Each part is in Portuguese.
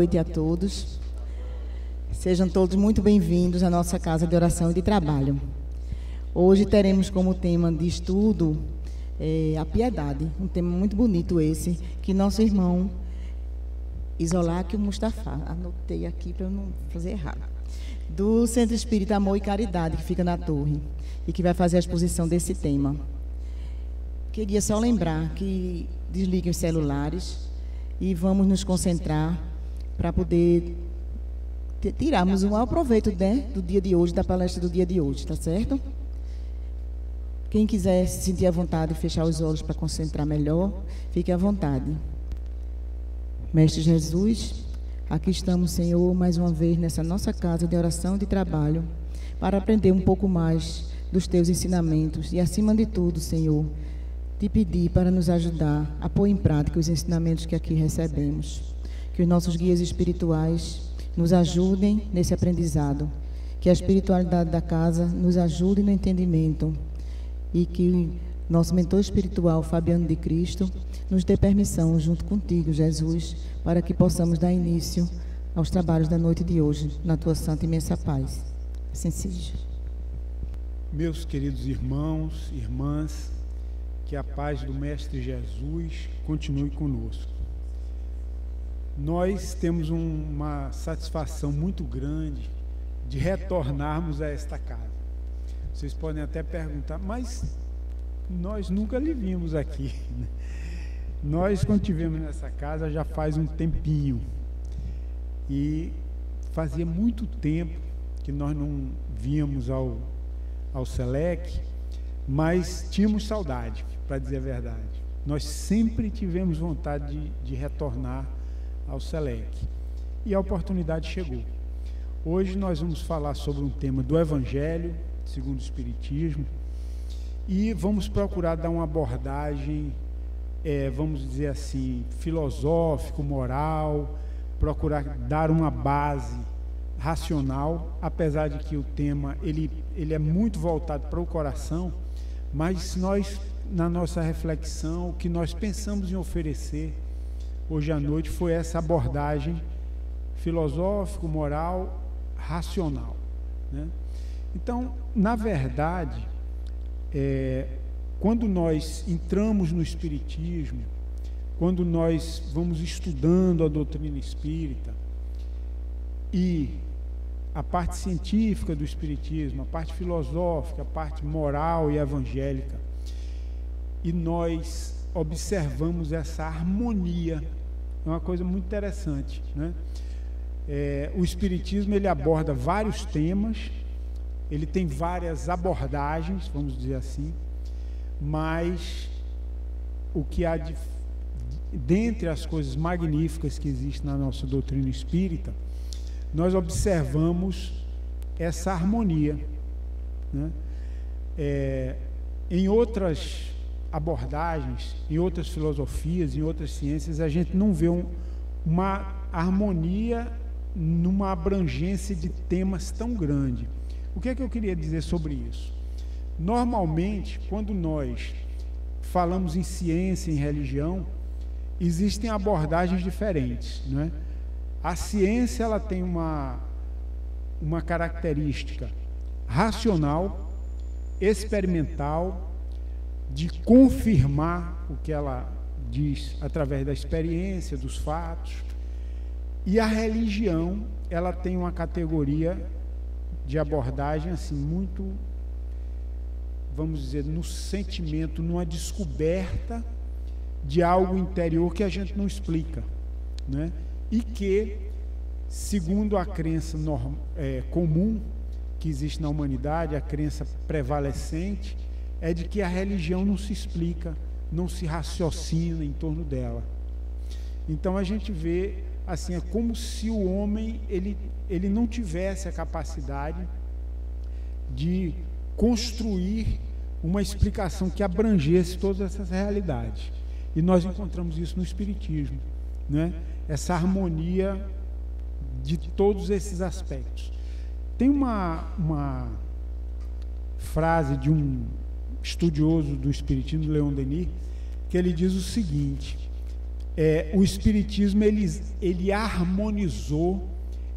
noite a todos. Sejam todos muito bem-vindos à nossa casa de oração e de trabalho. Hoje teremos como tema de estudo a piedade, um tema muito bonito esse, que nosso irmão Isoláquio Mustafa, anotei aqui para eu não fazer errado, do Centro Espírita Amor e Caridade, que fica na Torre, e que vai fazer a exposição desse tema. Queria só lembrar que desliguem os celulares e vamos nos concentrar para poder tirarmos o maior proveito, né, do dia de hoje, da palestra do dia de hoje, tá certo? Quem quiser se sentir à vontade e fechar os olhos para concentrar melhor, fique à vontade. Mestre Jesus, aqui estamos, Senhor, mais uma vez nessa nossa casa de oração e de trabalho, para aprender um pouco mais dos Teus ensinamentos e, acima de tudo, Senhor, te pedir para nos ajudar a pôr em prática os ensinamentos que aqui recebemos. Que os nossos guias espirituais nos ajudem nesse aprendizado, que a espiritualidade da casa nos ajude no entendimento e que nosso mentor espiritual, Fabiano de Cristo, nos dê permissão, junto contigo, Jesus, para que possamos dar início aos trabalhos da noite de hoje, na tua santa e imensa paz. Assim seja. Meus queridos irmãos, irmãs, que a paz do Mestre Jesus continue conosco. Nós temos uma satisfação muito grande de retornarmos a esta casa. Vocês podem até perguntar, mas nós nunca lhe vimos aqui, né? Nós, quando estivemos nessa casa, já faz um tempinho. E fazia muito tempo que nós não víamos ao Selec, mas tínhamos saudade, para dizer a verdade. Nós sempre tivemos vontade de retornar ao Selec. E a oportunidade chegou. Hoje nós vamos falar sobre um tema do Evangelho, segundo o Espiritismo, e vamos procurar dar uma abordagem, vamos dizer assim, filosófico, moral, procurar dar uma base racional, apesar de que o tema ele é muito voltado para o coração, mas nós, na nossa reflexão, o que nós pensamos em oferecer hoje à noite foi essa abordagem filosófico, moral, racional, né? Então, na verdade, quando nós entramos no Espiritismo, quando nós vamos estudando a doutrina espírita e a parte científica do Espiritismo, a parte filosófica, a parte moral e evangélica, e nós observamos essa harmonia, é uma coisa muito interessante, né? O Espiritismo, ele aborda vários temas, ele tem várias abordagens, vamos dizer assim, mas o que há dentre as coisas magníficas que existem na nossa doutrina espírita, nós observamos essa harmonia, né? Em outras abordagens, em outras filosofias, em outras ciências, a gente não vê uma harmonia numa abrangência de temas tão grande. O que é que eu queria dizer sobre isso? Normalmente, quando nós falamos em ciência, em religião, existem abordagens diferentes, né? A ciência, ela tem uma característica racional, experimental, de confirmar o que ela diz através da experiência, dos fatos. E a religião, ela tem uma categoria de abordagem assim muito, vamos dizer, no sentimento, numa descoberta de algo interior que a gente não explica, né? E que, segundo a crença comum que existe na humanidade, a crença prevalecente, é de que a religião não se explica, não se raciocina em torno dela. Então a gente vê assim, é como se o homem ele não tivesse a capacidade de construir uma explicação que abrangesse todas essas realidades. E nós encontramos isso no Espiritismo, né? Essa harmonia de todos esses aspectos. Tem uma frase de um estudioso do Espiritismo, Leon Denis, que ele diz o seguinte: o Espiritismo ele harmonizou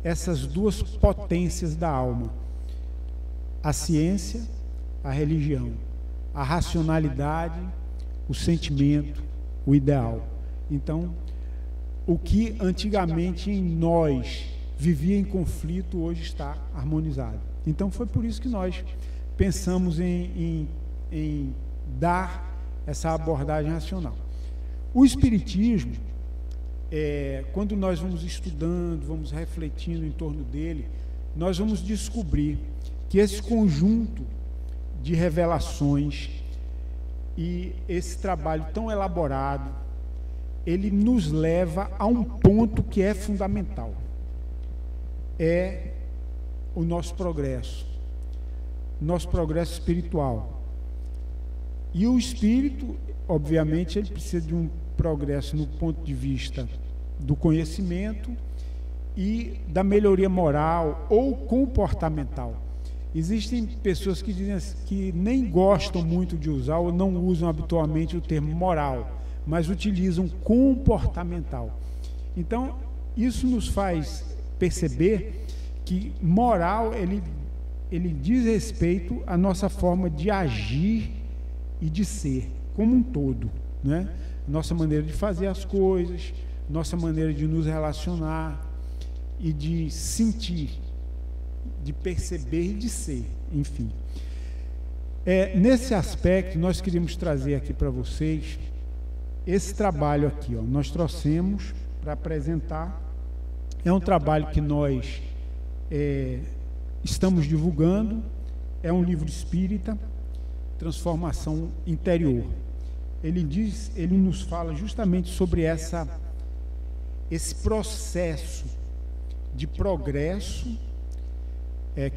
essas duas potências da alma: a ciência, a religião, a racionalidade, o sentimento, o ideal. Então, o que antigamente em nós vivia em conflito, hoje está harmonizado. Então, foi por isso que nós pensamos em dar essa abordagem racional. O Espiritismo, quando nós vamos estudando, vamos refletindo em torno dele, nós vamos descobrir que esse conjunto de revelações e esse trabalho tão elaborado, ele nos leva a um ponto que é fundamental: é o nosso progresso espiritual. E o espírito, obviamente, ele precisa de um progresso no ponto de vista do conhecimento e da melhoria moral ou comportamental. Existem pessoas que dizem que nem gostam muito de usar ou não usam habitualmente o termo moral, mas utilizam comportamental. Então, isso nos faz perceber que moral, ele diz respeito à nossa forma de agir e de ser, como um todo, né? Nossa maneira de fazer as coisas, nossa maneira de nos relacionar e de sentir, de perceber e de ser, enfim. Nesse aspecto, nós queríamos trazer aqui para vocês esse trabalho aqui, ó, nós trouxemos para apresentar. É um trabalho que nós estamos divulgando, é um livro espírita, Transformação Interior. Ele nos fala justamente sobre esse processo de progresso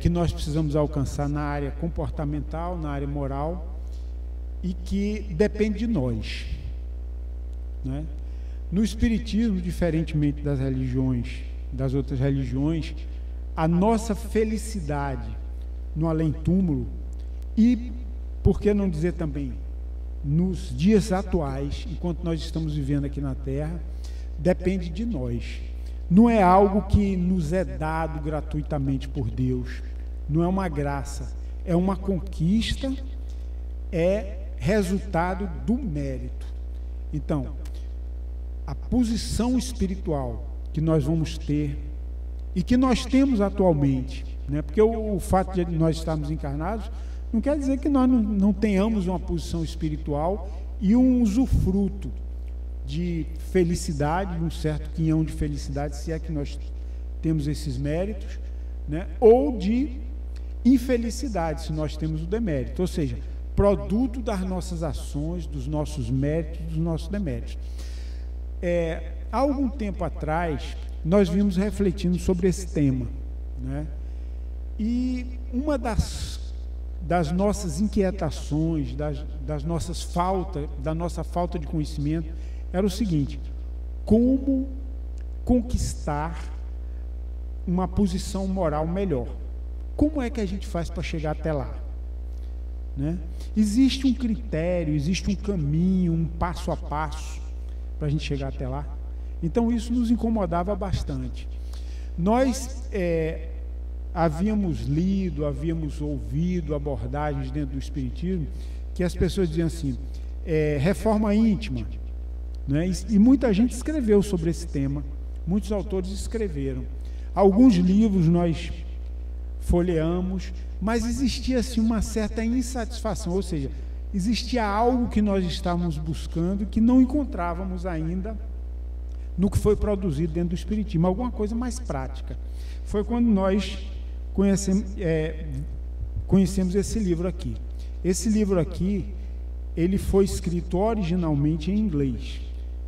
que nós precisamos alcançar na área comportamental, na área moral, e que depende de nós, né? No Espiritismo, diferentemente das outras religiões, a nossa felicidade no além-túmulo e, por que não dizer também, nos dias atuais, enquanto nós estamos vivendo aqui na Terra, depende de nós. Não é algo que nos é dado gratuitamente por Deus, não é uma graça, é uma conquista, é resultado do mérito. Então, a posição espiritual que nós vamos ter e que nós temos atualmente, né? Porque o fato de nós estarmos encarnados não quer dizer que nós não tenhamos uma posição espiritual e um usufruto de felicidade, um certo quinhão de felicidade, se é que nós temos esses méritos, né? Ou de infelicidade, se nós temos o demérito, ou seja, produto das nossas ações, dos nossos méritos, dos nossos deméritos. Há algum tempo atrás, nós vimos refletindo sobre esse tema, né? E uma das nossas inquietações, da nossa falta de conhecimento, era o seguinte: como conquistar uma posição moral melhor? Como é que a gente faz para chegar até lá, né? Existe um critério, existe um caminho, um passo a passo para a gente chegar até lá? Então isso nos incomodava bastante. Nós havíamos lido, havíamos ouvido abordagens dentro do Espiritismo que as pessoas diziam assim, reforma íntima, né? E muita gente escreveu sobre esse tema, muitos autores escreveram. Alguns livros nós folheamos, mas existia assim uma certa insatisfação, ou seja, existia algo que nós estávamos buscando que não encontrávamos ainda no que foi produzido dentro do Espiritismo, alguma coisa mais prática. Foi quando nós conhecemos esse livro aqui. Esse livro aqui, ele foi escrito originalmente em inglês,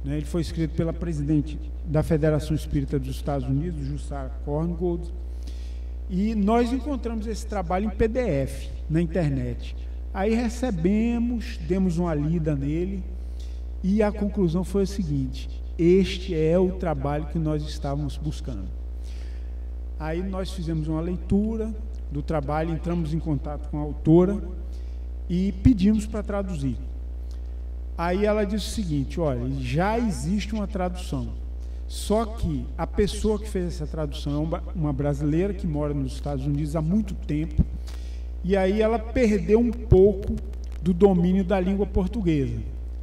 né? Ele foi escrito pela presidente da Federação Espírita dos Estados Unidos, Jussara Korngold, e nós encontramos esse trabalho em PDF na internet. Aí recebemos, demos uma lida nele, e a conclusão foi a seguinte: este é o trabalho que nós estávamos buscando. Aí nós fizemos uma leitura do trabalho, entramos em contato com a autora e pedimos para traduzir. Aí ela disse o seguinte: olha, já existe uma tradução, só que a pessoa que fez essa tradução é uma brasileira que mora nos Estados Unidos há muito tempo, e aí ela perdeu um pouco do domínio da língua portuguesa,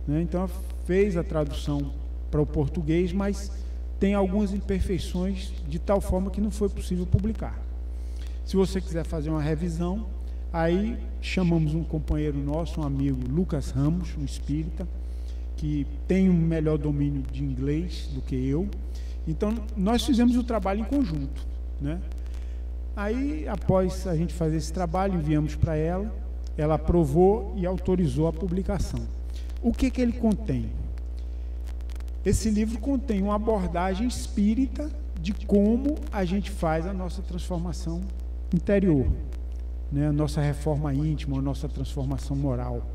né? Então ela fez a tradução para o português, mas tem algumas imperfeições de tal forma que não foi possível publicar. Se você quiser fazer uma revisão, aí chamamos um companheiro nosso, um amigo, Lucas Ramos, um espírita, que tem um melhor domínio de inglês do que eu. Então nós fizemos o trabalho em conjunto, né? Aí, após a gente fazer esse trabalho, enviamos para ela, ela aprovou e autorizou a publicação. O que ele contém? Esse livro contém uma abordagem espírita de como a gente faz a nossa transformação interior, né? A nossa reforma íntima, a nossa transformação moral.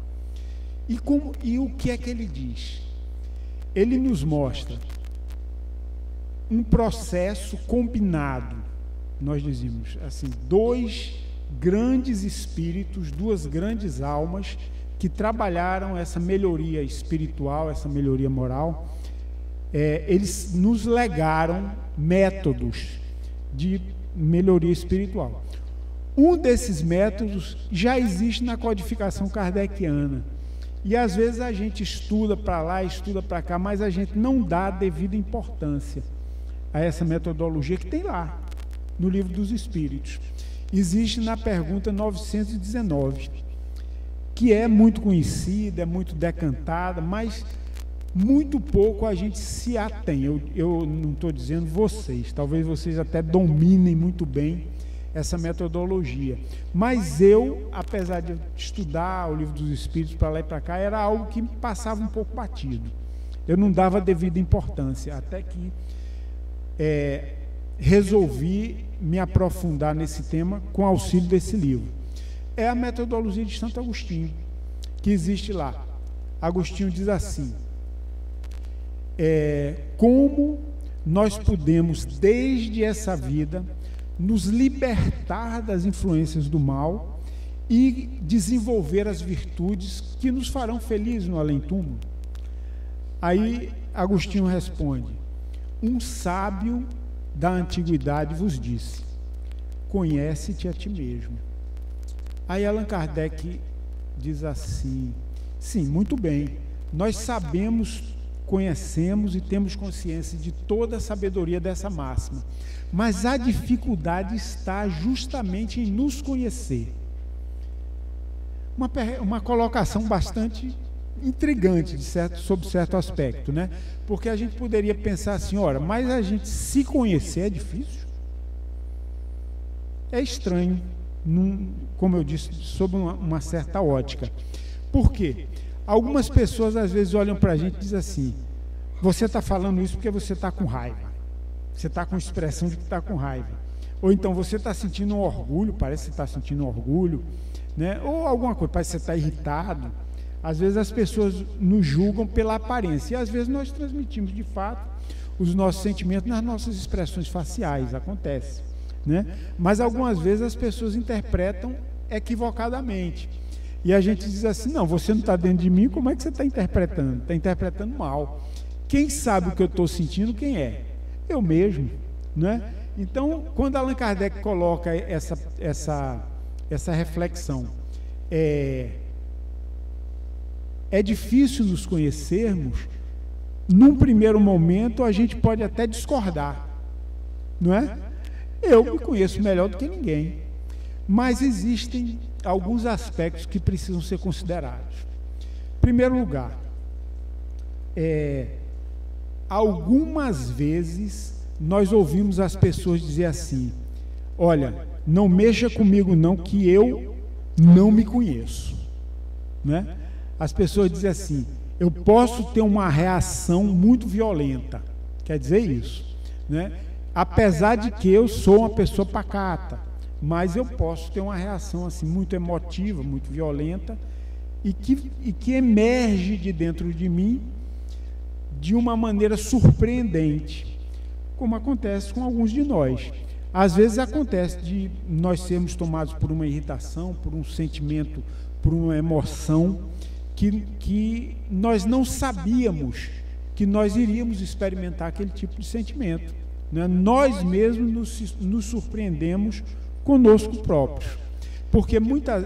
E o que é que ele diz? Ele nos mostra um processo combinado. Nós dizemos assim, dois grandes espíritos, duas grandes almas que trabalharam essa melhoria espiritual, essa melhoria moral. Eles nos legaram métodos de melhoria espiritual. Um desses métodos já existe na codificação kardeciana, e às vezes a gente estuda para lá, estuda para cá, mas a gente não dá a devida importância a essa metodologia que tem lá no Livro dos Espíritos. Existe na pergunta 919, que é muito conhecida, é muito decantada, mas muito pouco a gente se atém. Eu não estou dizendo vocês, talvez vocês até dominem muito bem essa metodologia, mas eu, apesar de estudar o Livro dos Espíritos para lá e para cá, era algo que me passava um pouco batido. Eu não dava devida importância, até que resolvi me aprofundar nesse tema com auxílio desse livro. É a metodologia de Santo Agostinho, que existe lá. Agostinho diz assim: como nós podemos, desde essa vida, nos libertar das influências do mal e desenvolver as virtudes que nos farão felizes no além-túmulo. Aí Agostinho responde: um sábio da antiguidade vos disse: conhece-te a ti mesmo. Aí Allan Kardec diz assim: sim, muito bem, nós sabemos, conhecemos e temos consciência de toda a sabedoria dessa máxima, mas a dificuldade está justamente em nos conhecer. Uma colocação bastante intrigante sob certo aspecto, né? Porque a gente poderia pensar assim: ora, mas a gente se conhecer é difícil? É estranho, como eu disse, sob uma certa ótica. Por quê? Algumas pessoas às vezes olham para a gente e dizem assim: você está falando isso porque você está com raiva, você está com expressão de que está com raiva, ou então você está sentindo um orgulho, parece que você está sentindo um orgulho, né? Ou alguma coisa, parece que você está irritado. Às vezes as pessoas nos julgam pela aparência, e às vezes nós transmitimos de fato os nossos sentimentos nas nossas expressões faciais, acontece, né? Mas algumas vezes as pessoas interpretam equivocadamente, e a gente diz assim: não, você não está dentro de mim, como é que você está interpretando? Está interpretando mal. Quem sabe o que eu estou sentindo, quem é? Eu mesmo, né? Então, quando Allan Kardec coloca essa reflexão, é difícil nos conhecermos, num primeiro momento a gente pode até discordar, não é? Eu me conheço melhor do que ninguém, mas existem alguns aspectos que precisam ser considerados. Em primeiro lugar, algumas vezes nós ouvimos as pessoas dizer assim: olha, não mexa comigo não, que eu não me conheço, né? As pessoas dizem assim: eu posso ter uma reação muito violenta, quer dizer isso, né? Apesar de que eu sou uma pessoa pacata, mas eu posso ter uma reação assim muito emotiva, muito violenta, e que emerge de dentro de mim de uma maneira surpreendente, como acontece com alguns de nós. Às vezes acontece de nós sermos tomados por uma irritação, por um sentimento, por uma emoção que nós não sabíamos que nós iríamos experimentar aquele tipo de sentimento, né? Nós mesmos nos surpreendemos conosco próprios, porque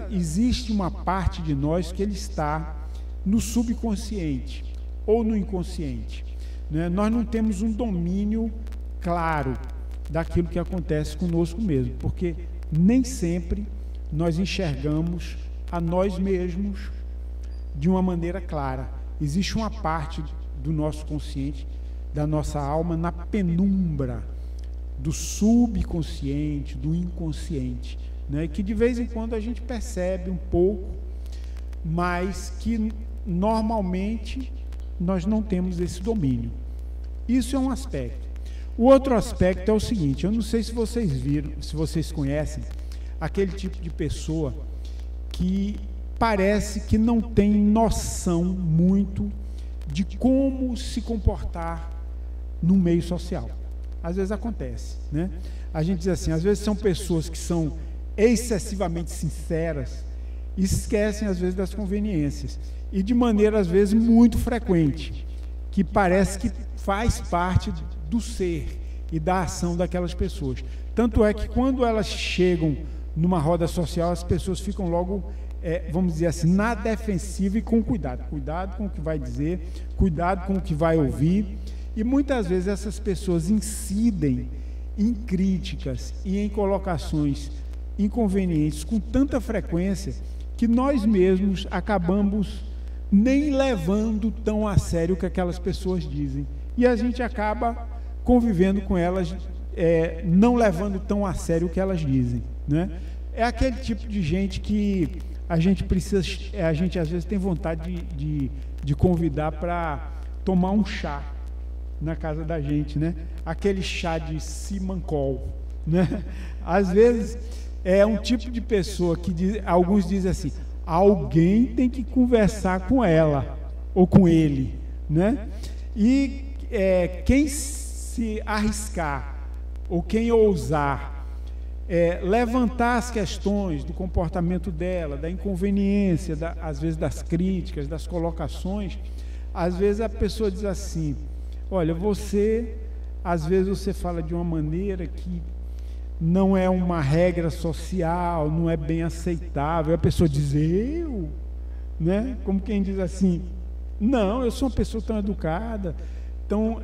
existe uma parte de nós que ele está no subconsciente ou no inconsciente, né? Nós não temos um domínio claro daquilo que acontece conosco mesmo, porque nem sempre nós enxergamos a nós mesmos de uma maneira clara. Existe uma parte do nosso consciente, da nossa alma, na penumbra do subconsciente, do inconsciente, né? Que de vez em quando a gente percebe um pouco, mas que normalmente nós não temos esse domínio. Isso é um aspecto. O outro aspecto é o seguinte: eu não sei se vocês viram, se vocês conhecem aquele tipo de pessoa que parece que não tem noção muito de como se comportar no meio social. Às vezes acontece, né? A gente diz assim, às vezes são pessoas que são excessivamente sinceras e esquecem às vezes das conveniências, e de maneira às vezes muito frequente, que parece que faz parte do ser e da ação daquelas pessoas. Tanto é que quando elas chegam numa roda social, as pessoas ficam logo, vamos dizer assim, na defensiva e com cuidado. Cuidado com o que vai dizer, cuidado com o que vai ouvir. E muitas vezes essas pessoas incidem em críticas e em colocações inconvenientes com tanta frequência que nós mesmos acabamos nem levando tão a sério o que aquelas pessoas dizem. E a gente acaba convivendo com elas, não levando tão a sério o que elas dizem, né? É aquele tipo de gente que a gente precisa, a gente às vezes tem vontade de convidar para tomar um chá na casa da gente, né? Aquele chá de Simancol, né? Às vezes é um tipo de pessoa que alguns dizem assim, alguém tem que conversar com ela ou com ele, né? E quem se arriscar ou quem ousar levantar as questões do comportamento dela, da inconveniência, às vezes das críticas, das colocações, às vezes a pessoa diz assim, olha, às vezes você fala de uma maneira que não é uma regra social, não é bem aceitável. A pessoa diz, né? Como quem diz assim, não, eu sou uma pessoa tão educada, tão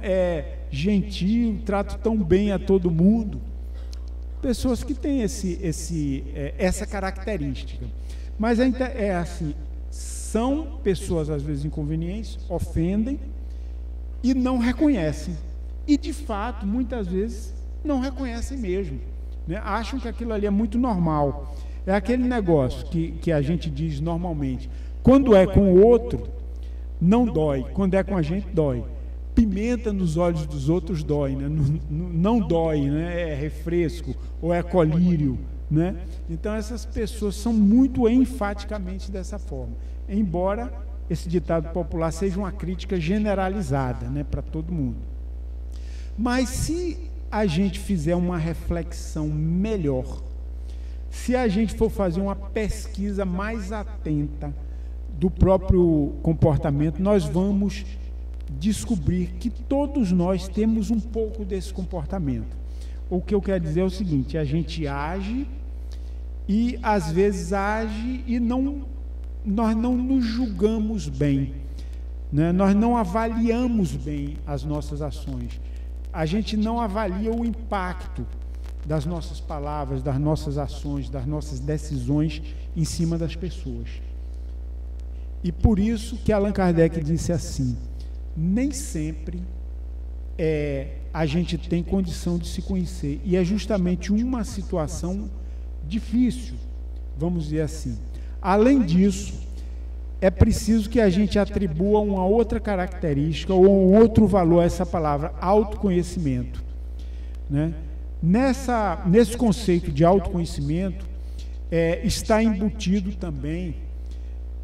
gentil, trato tão bem a todo mundo. Pessoas que têm essa característica. Mas assim, são pessoas às vezes inconvenientes, ofendem e não reconhecem. E de fato, muitas vezes, não reconhecem mesmo, né? Acham que aquilo ali é muito normal. É aquele negócio que a gente diz normalmente, quando é com o outro, não dói, quando é com a gente, dói. Pimenta nos olhos dos outros dói, né? Não dói, né? É refresco ou é colírio, né? Então essas pessoas são muito enfaticamente dessa forma, embora esse ditado popular seja uma crítica generalizada, né, para todo mundo. Mas se a gente fizer uma reflexão melhor, se a gente for fazer uma pesquisa mais atenta do próprio comportamento, nós vamos descobrir que todos nós temos um pouco desse comportamento. O que eu quero dizer é o seguinte, a gente age e às vezes age e nós não nos julgamos bem, né? Nós não avaliamos bem as nossas ações, a gente não avalia o impacto das nossas palavras, das nossas ações, das nossas decisões em cima das pessoas. E por isso que Allan Kardec disse assim, nem sempre a gente tem condição de se conhecer, e é justamente uma situação difícil, vamos dizer assim. Além disso, é preciso que a gente atribua uma outra característica ou um outro valor a essa palavra, autoconhecimento, né? Nesse conceito de autoconhecimento está embutido também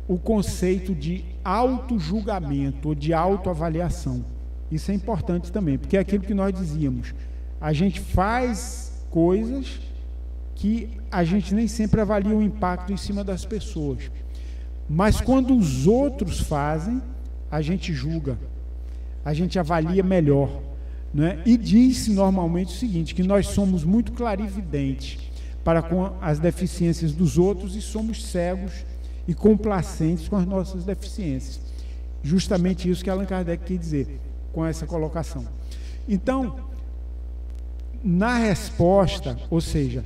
o conceito de autojulgamento ou de autoavaliação. Isso é importante também, porque é aquilo que nós dizíamos, a gente faz coisas que a gente nem sempre avalia o impacto em cima das pessoas. Mas quando os outros fazem, a gente julga, a gente avalia melhor, né? E diz normalmente o seguinte, que nós somos muito clarividentes para com as deficiências dos outros e somos cegos e complacentes com as nossas deficiências. Justamente isso que Allan Kardec quer dizer com essa colocação. Então, na resposta, ou seja,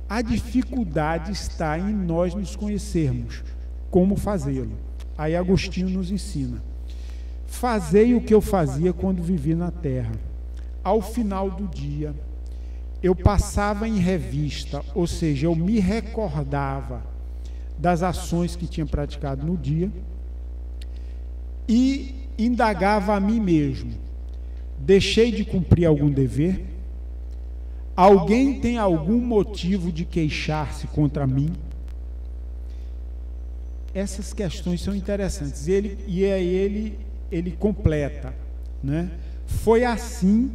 a dificuldade está em nós nos conhecermos, como fazê-lo. Aí Agostinho nos ensina. Fazei o que eu fazia quando vivi na terra. Ao final do dia, eu passava em revista, ou seja, eu me recordava das ações que tinha praticado no dia e indagava a mim mesmo: deixei de cumprir algum dever? Alguém tem algum motivo de queixar-se contra mim? Essas questões são interessantes. Ele completa, né? Foi assim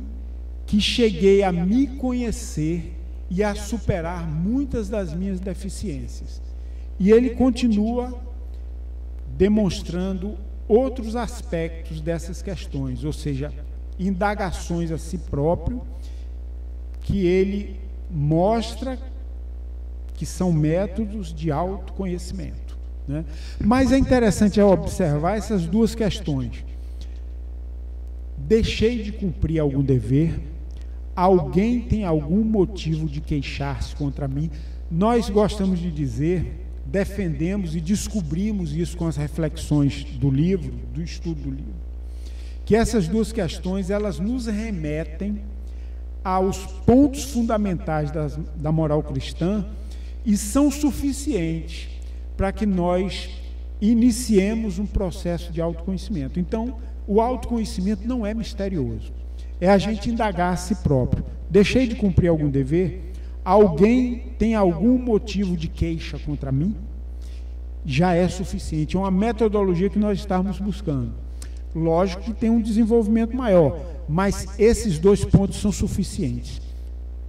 que cheguei a me conhecer e a superar muitas das minhas deficiências. E ele continua demonstrando outros aspectos dessas questões, ou seja, indagações a si próprio, que ele mostra que são métodos de autoconhecimento, né? Mas é interessante observar essas duas questões. Deixei de cumprir algum dever? Alguém tem algum motivo de queixar-se contra mim? Nós gostamos de dizer, defendemos e descobrimos isso com as reflexões do livro, do estudo do livro, que essas duas questões, elas nos remetem aos pontos fundamentais da moral cristã e são suficientes para que nós iniciemos um processo de autoconhecimento. Então, o autoconhecimento não é misterioso, é a gente indagar a si próprio. Deixei de cumprir algum dever? Alguém tem algum motivo de queixa contra mim? Já é suficiente, é uma metodologia que nós estamos buscando. Lógico que tem um desenvolvimento maior, mas esses dois pontos são suficientes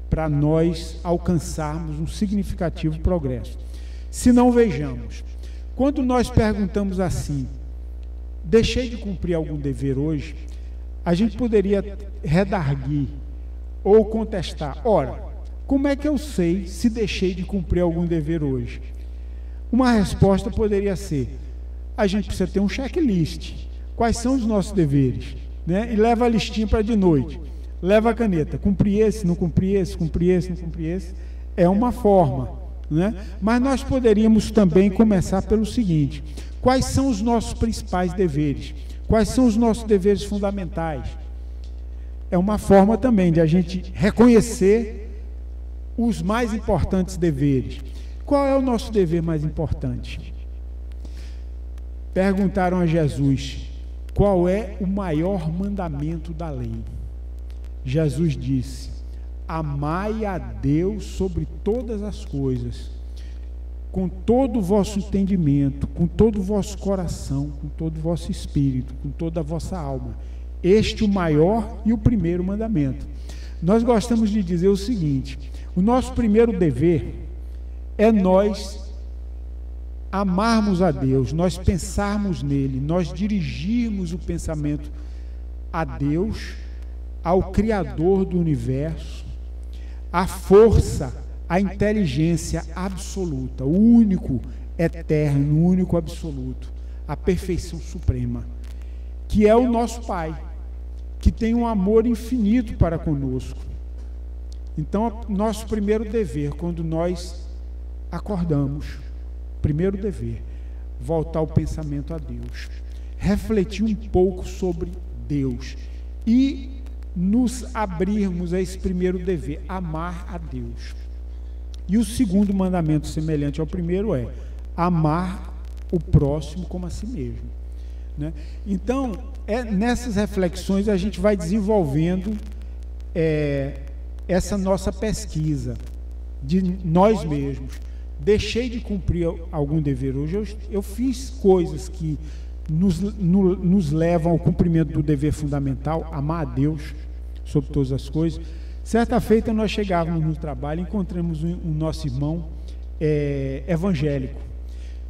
para nós alcançarmos um significativo progresso. Se não, vejamos, quando nós perguntamos assim: deixei de cumprir algum dever hoje? A gente poderia redarguir ou contestar: ora, como é que eu sei se deixei de cumprir algum dever hoje? Uma resposta poderia ser: a gente precisa ter um checklist. Quais são os nossos deveres? Né? E leva a listinha para de noite. Leva a caneta. Cumpri esse, não cumpri esse, cumpri esse, não cumpri esse. É uma forma, né? Mas nós poderíamos também começar pelo seguinte: quais são os nossos principais deveres? Quais são os nossos deveres fundamentais? É uma forma também de a gente reconhecer os mais importantes deveres. Qual é o nosso dever mais importante? Perguntaram a Jesus: qual é o maior mandamento da lei? Jesus disse: amai a Deus sobre todas as coisas, com todo o vosso entendimento, com todo o vosso coração, com todo o vosso espírito, com toda a vossa alma. Este é o maior e o primeiro mandamento. Nós gostamos de dizer o seguinte: o nosso primeiro dever é nós amarmos a Deus, nós pensarmos nele, nós dirigirmos o pensamento a Deus, ao Criador do universo, a força, a inteligência absoluta, o único eterno, o único absoluto, a perfeição suprema, que é o nosso Pai, que tem um amor infinito para conosco. Então, nosso primeiro dever, quando nós acordamos, primeiro dever, voltar o pensamento a Deus, refletir um pouco sobre Deus e nos abrirmos a esse primeiro dever, amar a Deus. E o segundo mandamento, semelhante ao primeiro, é amar o próximo como a si mesmo, né? Então, nessas reflexões a gente vai desenvolvendo essa nossa pesquisa de nós mesmos. Deixei de cumprir algum dever hoje? Eu fiz coisas que nos levam ao cumprimento do dever fundamental, amar a Deus sobre todas as coisas. Certa feita nós chegávamos no trabalho e encontramos um nosso irmão evangélico.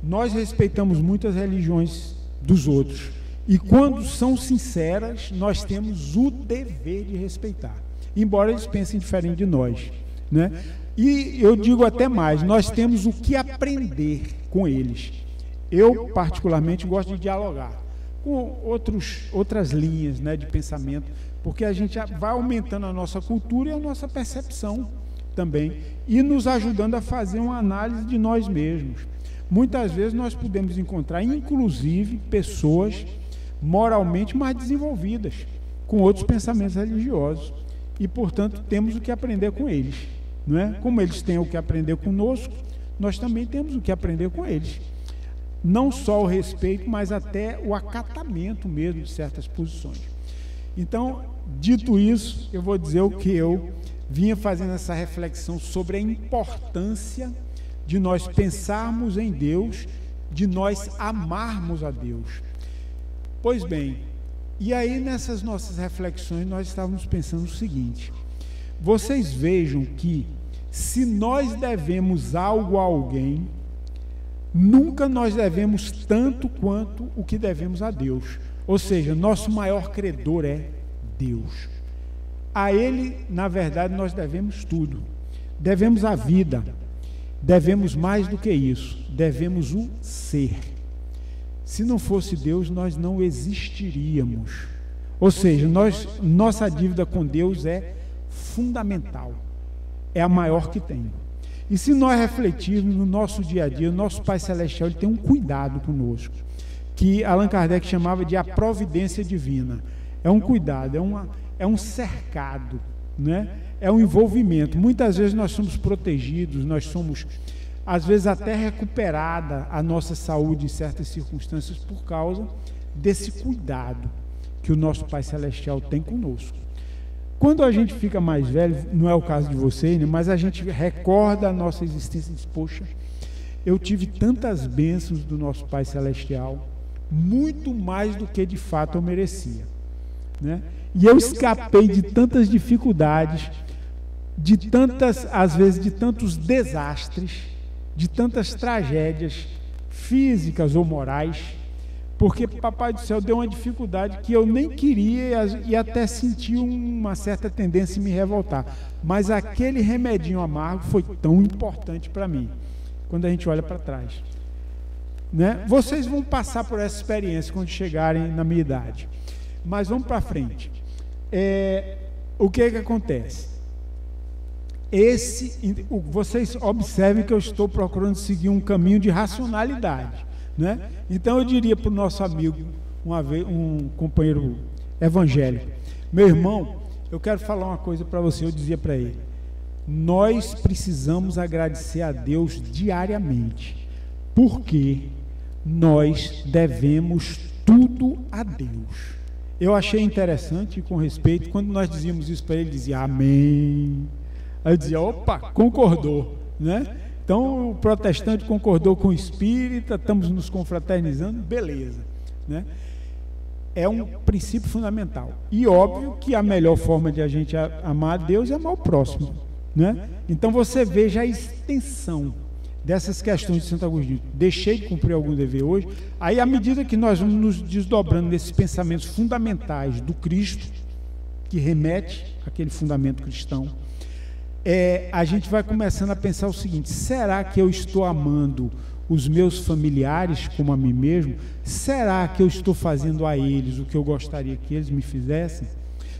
Nós respeitamos muitas religiões dos outros. E quando são sinceras, nós temos o dever de respeitar, embora eles pensem diferente de nós, né? E eu digo até mais, nós temos o que aprender com eles. Eu, particularmente, gosto de dialogar com outras linhas, né, de pensamento, porque a gente vai aumentando a nossa cultura e a nossa percepção também, e nos ajudando a fazer uma análise de nós mesmos. Muitas vezes nós podemos encontrar, inclusive, pessoas moralmente mais desenvolvidas, com outros pensamentos religiosos, e, portanto, temos o que aprender com eles, não é? Como eles têm o que aprender conosco, nós também temos o que aprender com eles. Não só o respeito, mas até o acatamento mesmo de certas posições. Então, dito isso, eu vou dizer o que eu vinha fazendo essa reflexão sobre a importância de nós pensarmos em Deus, de nós amarmos a Deus. Pois bem, e aí nessas nossas reflexões nós estávamos pensando o seguinte: vocês vejam que se nós devemos algo a alguém, nunca nós devemos tanto quanto o que devemos a Deus. Ou seja, nosso maior credor é Deus. A Ele, na verdade, nós devemos tudo. Devemos a vida. Devemos mais do que isso. Devemos o ser. Se não fosse Deus, nós não existiríamos. Ou seja, nossa dívida com Deus é fundamental. É a maior que tem. E se nós refletirmos no nosso dia a dia, o nosso Pai Celestial, ele tem um cuidado conosco, que Allan Kardec chamava de a providência divina. É um cuidado, é um cercado, né? É um envolvimento. Muitas vezes nós somos protegidos, nós somos, às vezes, até recuperada a nossa saúde em certas circunstâncias por causa desse cuidado que o nosso Pai Celestial tem conosco. Quando a gente fica mais velho, não é o caso de vocês, né, mas a gente recorda a nossa existência e diz: poxa, eu tive tantas bênçãos do nosso Pai Celestial, muito mais do que de fato eu merecia, né? E eu escapei de tantas dificuldades, de tantas, às vezes, de tantos desastres, de tantas tragédias físicas ou morais, porque Papai do Céu deu uma dificuldade que eu nem queria e até senti uma certa tendência em me revoltar. Mas aquele remedinho amargo foi tão importante para mim, quando a gente olha para trás, né? Vocês vão passar por essa experiência quando chegarem na minha idade. Mas vamos para frente. O que acontece? Vocês observem que eu estou procurando seguir um caminho de racionalidade, né? Então eu diria para o nosso amigo, um companheiro evangélico: meu irmão, eu quero falar uma coisa para você. Eu dizia para ele: nós precisamos agradecer a Deus diariamente, porque nós devemos tudo a Deus. Eu achei interessante e com respeito, quando nós dizíamos isso para ele, ele dizia amém. Aí eu dizia: opa, concordou, né? Então o protestante concordou com o espírita, estamos nos confraternizando, beleza, né? É um princípio fundamental. E óbvio que a melhor forma de a gente amar a Deus é amar o próximo, né? Então você veja a extensão dessas questões de Santo Agostinho. Deixei de cumprir algum dever hoje. Aí, à medida que nós vamos nos desdobrando nesses pensamentos fundamentais do Cristo, que remete àquele fundamento cristão, a gente vai começando a pensar o seguinte: será que eu estou amando os meus familiares como a mim mesmo? Será que eu estou fazendo a eles o que eu gostaria que eles me fizessem?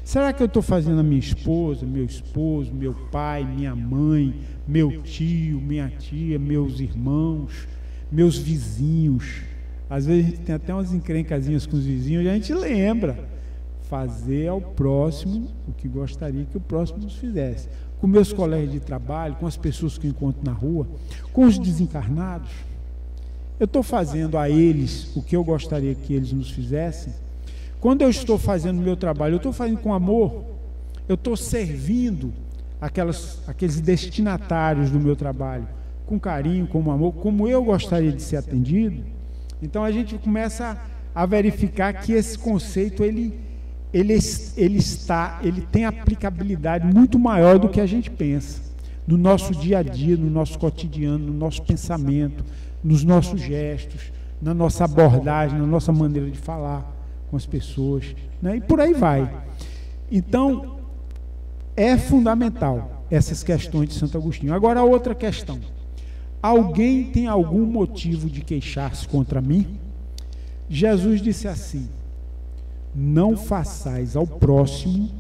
Será que eu estou fazendo a minha esposa, meu esposo, meu pai, minha mãe, meu tio, minha tia, meus irmãos, meus vizinhos? Às vezes a gente tem até umas encrencazinhas com os vizinhos e a gente lembra: fazer ao próximo o que gostaria que o próximo nos fizesse. Com meus colegas de trabalho, com as pessoas que eu encontro na rua, com os desencarnados, eu estou fazendo a eles o que eu gostaria que eles nos fizessem? Quando eu estou fazendo o meu trabalho, eu estou fazendo com amor? Eu estou servindo aqueles destinatários do meu trabalho com carinho, com amor, como eu gostaria de ser atendido? Então a gente começa a verificar que esse conceito ele tem aplicabilidade muito maior do que a gente pensa no nosso dia a dia, no nosso cotidiano, no nosso pensamento, nos nossos gestos, na nossa abordagem, na nossa maneira de falar com as pessoas, né? E por aí vai. Então, é fundamental essas questões de Santo Agostinho. Agora, a outra questão. Alguém tem algum motivo de queixar-se contra mim? Jesus disse assim: não façais ao próximo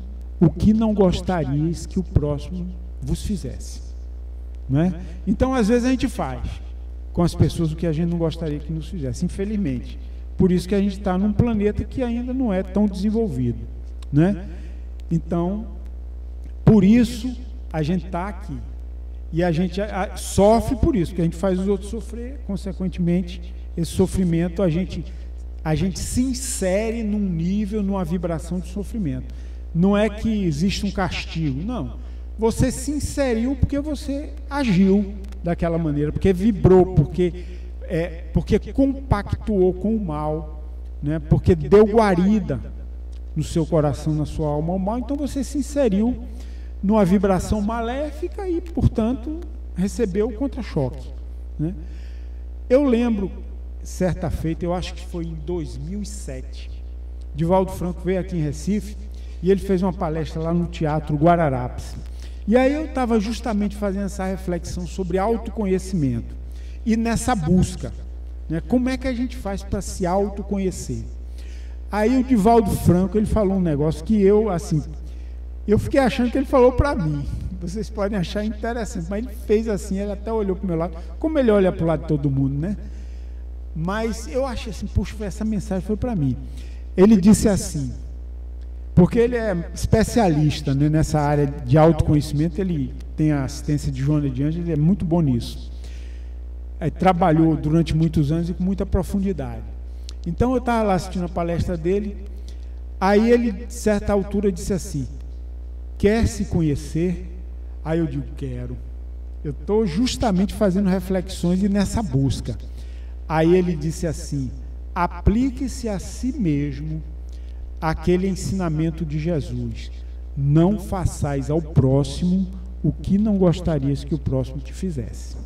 o que não gostarias que o próximo vos fizesse. Não é? Então, às vezes, a gente faz com as pessoas o que a gente não gostaria que nos fizesse, infelizmente. Por isso que a gente está num planeta que ainda não é tão desenvolvido. Né? Então, por isso, a gente está aqui. E a gente sofre por isso, porque a gente faz os outros sofrer, consequentemente, esse sofrimento, a gente se insere num nível, numa vibração de sofrimento. Não é que existe um castigo, não. Você se inseriu porque você agiu daquela maneira, porque vibrou, porque compactuou com o mal, né? Porque deu guarida no seu coração, na sua alma ao mal, então você se inseriu numa vibração maléfica e, portanto, recebeu o contra-choque, né? Eu lembro, certa feita, eu acho que foi em 2007, Divaldo Franco veio aqui em Recife e ele fez uma palestra lá no Teatro Guararapes. E aí eu estava justamente fazendo essa reflexão sobre autoconhecimento e nessa busca, né? Como é que a gente faz para se autoconhecer? Aí o Divaldo Franco, ele falou um negócio que eu fiquei achando que ele falou para mim. Vocês podem achar interessante, mas ele fez assim, ele até olhou para o meu lado, como ele olha para o lado de todo mundo, né? Mas eu achei assim, puxa, essa mensagem foi para mim. Ele disse assim, porque ele é especialista, né, nessa área de autoconhecimento, ele tem a assistência de Joana de Ângeles, ele é muito bom nisso. Trabalhou durante muitos anos e com muita profundidade. Então eu estava lá assistindo a palestra dele, aí ele, certa altura, disse assim: quer se conhecer? Aí eu digo, quero. Eu estou justamente fazendo reflexões e nessa busca. Aí ele disse assim: aplique-se a si mesmo aquele ensinamento de Jesus. Não façais ao próximo o que não gostarias que o próximo te fizesse.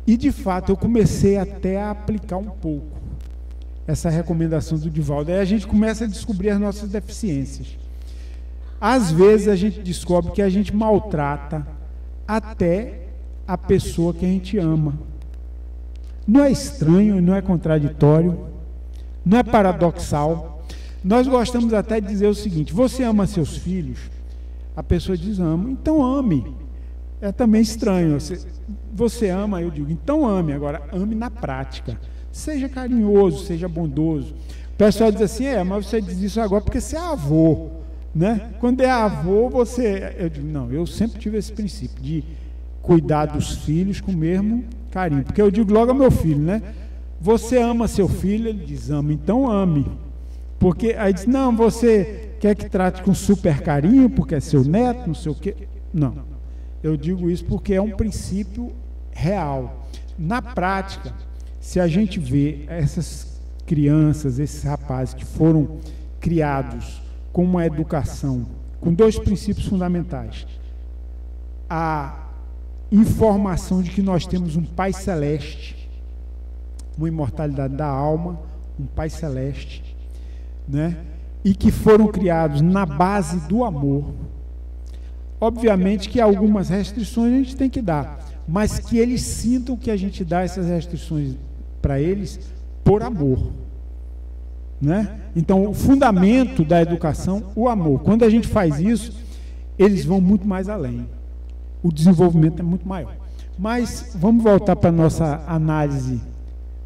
E de fato eu comecei até a aplicar um pouco essa recomendação do Divaldo. Aí a gente começa a descobrir as nossas deficiências. Às vezes a gente descobre que a gente maltrata até a pessoa que a gente ama. Não é estranho, não é contraditório, não é paradoxal. Nós gostamos até de dizer o seguinte: você ama seus filhos? A pessoa diz, amo, então ame. É também estranho. Você ama, eu digo, então ame. Agora, ame na prática. Seja carinhoso, seja bondoso. O pessoal diz assim, mas você diz isso agora porque você é avô, né? Quando é avô, eu digo, não, eu sempre tive esse princípio de cuidar dos filhos com o mesmo carinho. Porque eu digo logo ao meu filho, né? Você ama seu filho? Ele diz, ama, então ame. Porque aí diz, não, você quer que trate com super carinho porque é seu neto, não sei o quê. Não, eu digo isso porque é um princípio real. Na prática, se a gente vê essas crianças, esses rapazes que foram criados com uma educação, com dois princípios fundamentais: a informação de que nós temos um Pai Celeste, uma imortalidade da alma, um Pai Celeste, né? E que foram criados na base do amor. Obviamente que algumas restrições a gente tem que dar, mas que eles sintam que a gente dá essas restrições para eles por amor, né? Então, o fundamento da educação, o amor. Quando a gente faz isso, eles vão muito mais além. O desenvolvimento é muito maior. Mas vamos voltar para a nossa análise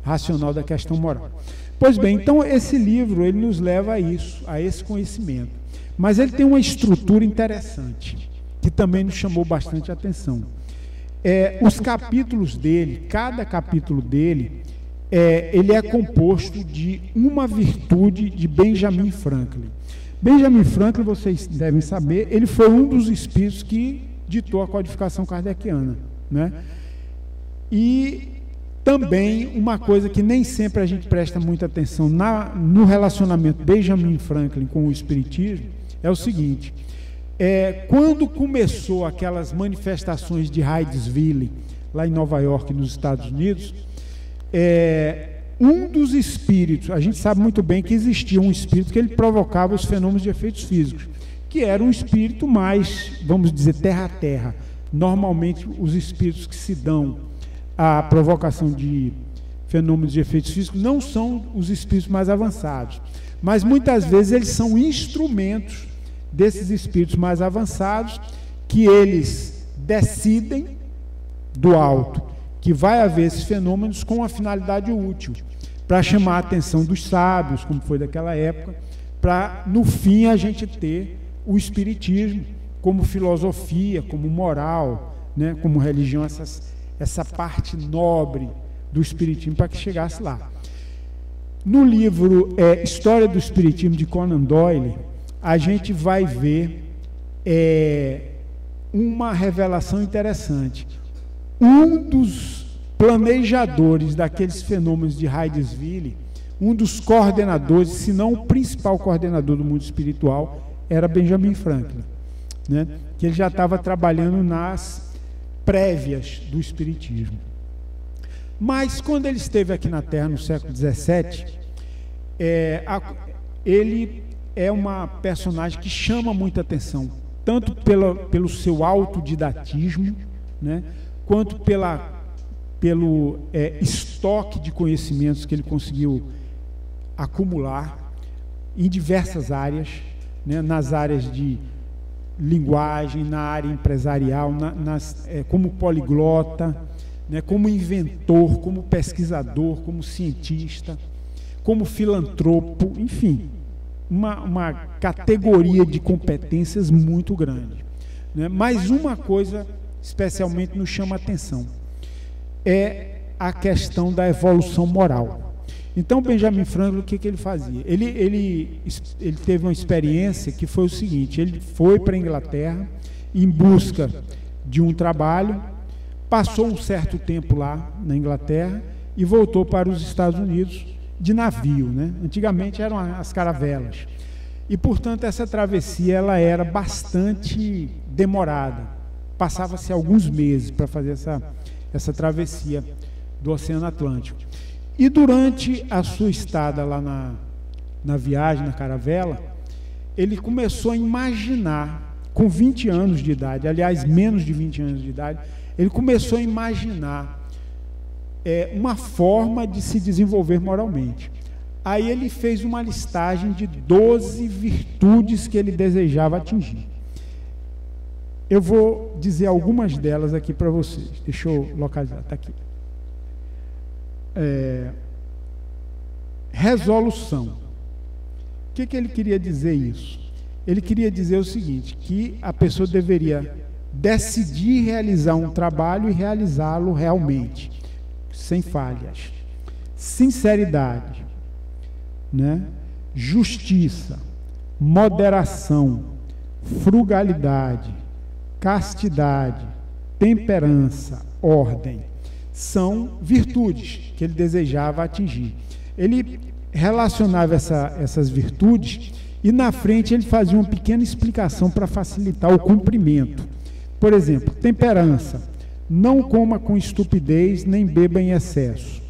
racional da questão moral. Pois bem, então esse livro ele nos leva a isso, a esse conhecimento. Mas ele tem uma estrutura interessante, que também nos chamou bastante atenção. Os capítulos dele, cada capítulo dele, ele é composto de uma virtude de Benjamin Franklin. Benjamin Franklin, vocês devem saber, ele foi um dos espíritos que ditou a codificação kardeciana, né? E também uma coisa que nem sempre a gente presta muita atenção no relacionamento Benjamin Franklin com o espiritismo é o seguinte: quando começou aquelas manifestações de Hydesville lá em Nova York, nos Estados Unidos, um dos espíritos, a gente sabe muito bem que existia um espírito que ele provocava os fenômenos de efeitos físicos, que era um espírito mais, vamos dizer, terra a terra. Normalmente, os espíritos que se dão à provocação de fenômenos de efeitos físicos não são os espíritos mais avançados, mas muitas vezes eles são instrumentos desses espíritos mais avançados, que eles decidem do alto que vai haver esses fenômenos com uma finalidade útil, para chamar a atenção dos sábios, como foi daquela época, para no fim a gente ter o espiritismo como filosofia, como moral, né, como religião, essa parte nobre do espiritismo, para que chegasse lá. No livro História do Espiritismo, de Conan Doyle, a gente vai ver uma revelação interessante. Um dos planejadores daqueles fenômenos de Hydesville, um dos coordenadores, se não o principal coordenador do mundo espiritual, era Benjamin Franklin, né? Que ele já estava trabalhando nas prévias do espiritismo. Mas quando ele esteve aqui na Terra no século XVII, ele é uma personagem que chama muita atenção, tanto pelo seu autodidatismo, né, quanto pelo estoque de conhecimentos que ele conseguiu acumular em diversas áreas, né, nas áreas de linguagem, na área empresarial, como poliglota, né, como inventor, como pesquisador, como cientista, como filantropo, enfim, uma categoria de competências muito grande, né? Mas uma coisa especialmente nos chama a atenção, é a questão da evolução moral. Então, Benjamin Franklin, o que ele fazia? Ele teve uma experiência que foi o seguinte: ele foi para a Inglaterra em busca de um trabalho, passou um certo tempo lá na Inglaterra e voltou para os Estados Unidos de navio, né? Antigamente eram as caravelas. E, portanto, essa travessia ela era bastante demorada. Passava-se alguns meses para fazer essa travessia do Oceano Atlântico. E durante a sua estada lá na viagem, na caravela, ele começou a imaginar, com 20 anos de idade, aliás, menos de 20 anos de idade, ele começou a imaginar uma forma de se desenvolver moralmente. Aí ele fez uma listagem de 12 virtudes que ele desejava atingir. Eu vou dizer algumas delas aqui para vocês. Deixa eu localizar, está aqui. Resolução. O que ele queria dizer isso? Ele queria dizer o seguinte, que a pessoa deveria decidir realizar um trabalho e realizá-lo realmente, sem falhas. Sinceridade, né? Justiça, moderação, frugalidade, castidade, temperança, ordem, são virtudes que ele desejava atingir. Ele relacionava essas virtudes e na frente ele fazia uma pequena explicação para facilitar o cumprimento. Por exemplo, temperança, não coma com estupidez nem beba em excesso.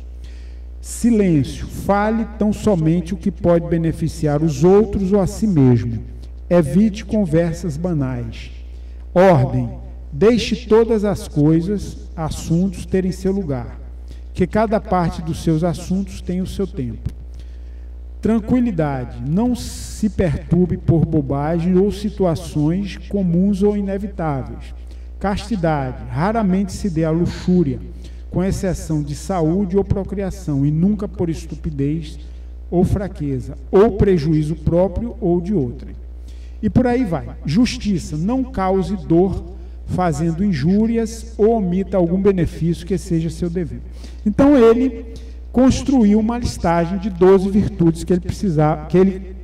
Silêncio, fale tão somente o que pode beneficiar os outros ou a si mesmo. Evite conversas banais. Ordem, deixe todas as coisas, assuntos terem seu lugar, que cada parte dos seus assuntos tem o seu tempo. Tranquilidade, não se perturbe por bobagem ou situações comuns ou inevitáveis. Castidade, raramente se dê à luxúria, com exceção de saúde ou procriação, e nunca por estupidez ou fraqueza, ou prejuízo próprio ou de outrem. E por aí vai. Justiça, não cause dor fazendo injúrias ou omita algum benefício que seja seu dever. Então ele construiu uma listagem de 12 virtudes que ele precisava, que ele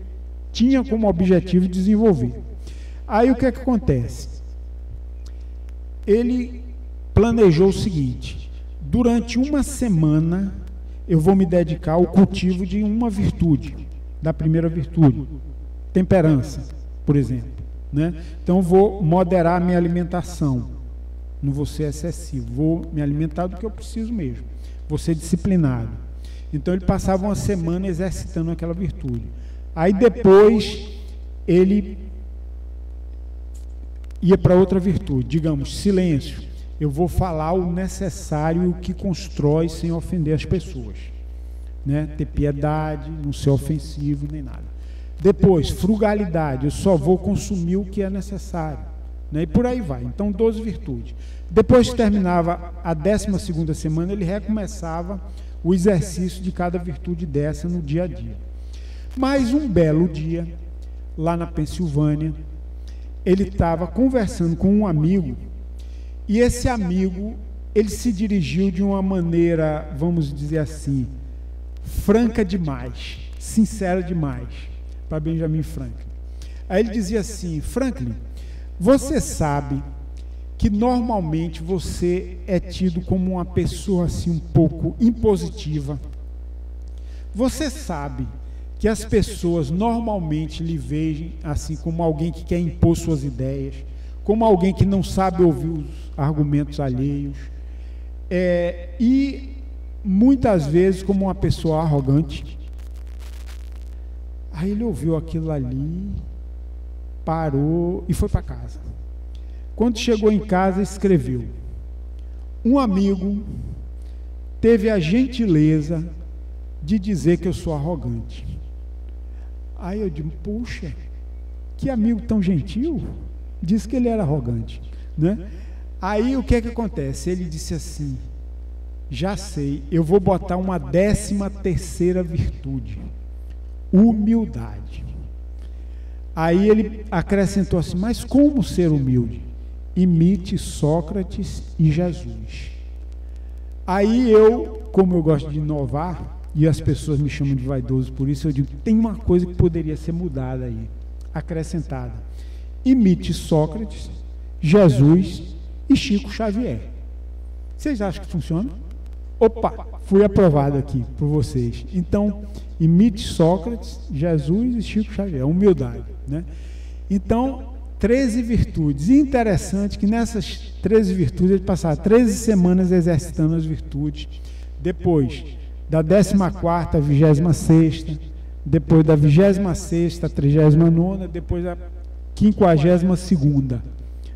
tinha como objetivo desenvolver. Aí o que acontece? Ele planejou o seguinte: durante uma semana eu vou me dedicar ao cultivo de uma virtude, da primeira virtude, temperança, por exemplo, né? Então vou moderar a minha alimentação, não vou ser excessivo, vou me alimentar do que eu preciso mesmo. vou ser disciplinado. Então ele passava uma semana exercitando aquela virtude. Aí depois ele ia para outra virtude, digamos, silêncio. Eu vou falar o necessário que constrói sem ofender as pessoas, né? Ter piedade, não ser ofensivo nem nada. Depois, frugalidade, eu só vou consumir o que é necessário, né? E por aí vai. Então, 12 virtudes. Depois que terminava a 12ª semana, ele recomeçava o exercício de cada virtude dessa no dia a dia. Mas um belo dia, lá na Pensilvânia, ele estava conversando com um amigo, e esse amigo, ele se dirigiu de uma maneira, vamos dizer assim, franca demais, sincera demais, para Benjamin Franklin. Aí ele dizia assim: Franklin, você sabe que normalmente você é tido como uma pessoa assim um pouco impositiva. Você sabe que as pessoas normalmente lhe veem assim como alguém que quer impor suas ideias, como alguém que não sabe ouvir os argumentos alheios, e muitas vezes como uma pessoa arrogante. Aí ele ouviu aquilo ali, parou e foi para casa. Quando chegou em casa, escreveu: um amigo teve a gentileza de dizer que eu sou arrogante. Aí eu digo: puxa, que amigo tão gentil, disse que ele era arrogante, né? Aí o que é que acontece? Ele disse assim: já sei, eu vou botar uma 13ª virtude, humildade. Aí ele acrescentou assim: mas como ser humilde? Imite Sócrates e Jesus. Aí eu, como eu gosto de inovar, e as pessoas me chamam de vaidoso por isso, eu digo: tem uma coisa que poderia ser mudada aí, acrescentada. Imite Sócrates, Jesus e Chico Xavier. Vocês acham que funciona? Opa, fui aprovado aqui por vocês. Então, imite Sócrates, Jesus e Chico Xavier. Humildade, né? Então, 13 virtudes. E interessante que nessas 13 virtudes ele passava 13 semanas exercitando as virtudes. Depois, da 14ª à 26ª, depois da 26ª à 39ª, depois da 52ª,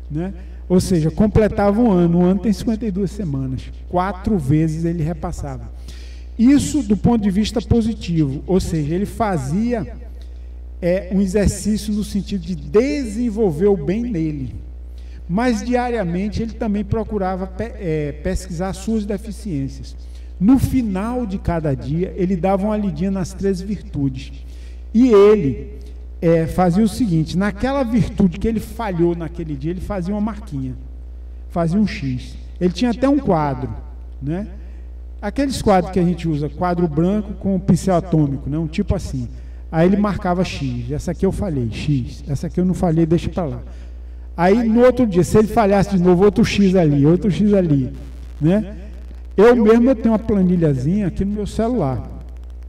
né? Ou seja, completava um ano tem 52 semanas, 4 vezes ele repassava. Isso do ponto de vista positivo, ou seja, ele fazia um exercício no sentido de desenvolver o bem nele, mas diariamente ele também procurava pesquisar suas deficiências. No final de cada dia, ele dava uma lidinha nas 13 virtudes, e ele fazia o seguinte: naquela virtude que ele falhou naquele dia, ele fazia uma marquinha, fazia um X. Ele tinha até um quadro, né? Aqueles quadros que a gente usa, quadro branco com pincel atômico, né? Um tipo assim. Aí ele marcava X, essa aqui eu falhei, X, essa aqui eu não falhei, deixa para lá. Aí no outro dia, se ele falhasse de novo, outro X ali, né? Eu tenho uma planilhazinha aqui no meu celular,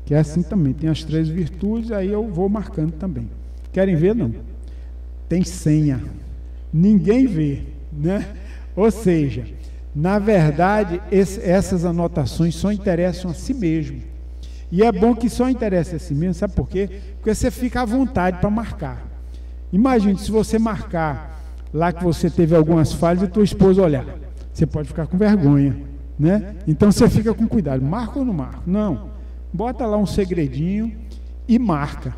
que é assim também, tem as 13 virtudes, aí eu vou marcando também. Querem ver? Não. Tem senha. Ninguém vê, né? Ou seja, na verdade, essas anotações só interessam a si mesmo. E é bom que só interesse a si mesmo, sabe por quê? Porque você fica à vontade para marcar. Imagine se você marcar lá que você teve algumas falhas e tua esposa olhar. Você pode ficar com vergonha, né? Então você fica com cuidado. Marca ou não marca? Não. Bota lá um segredinho e marca,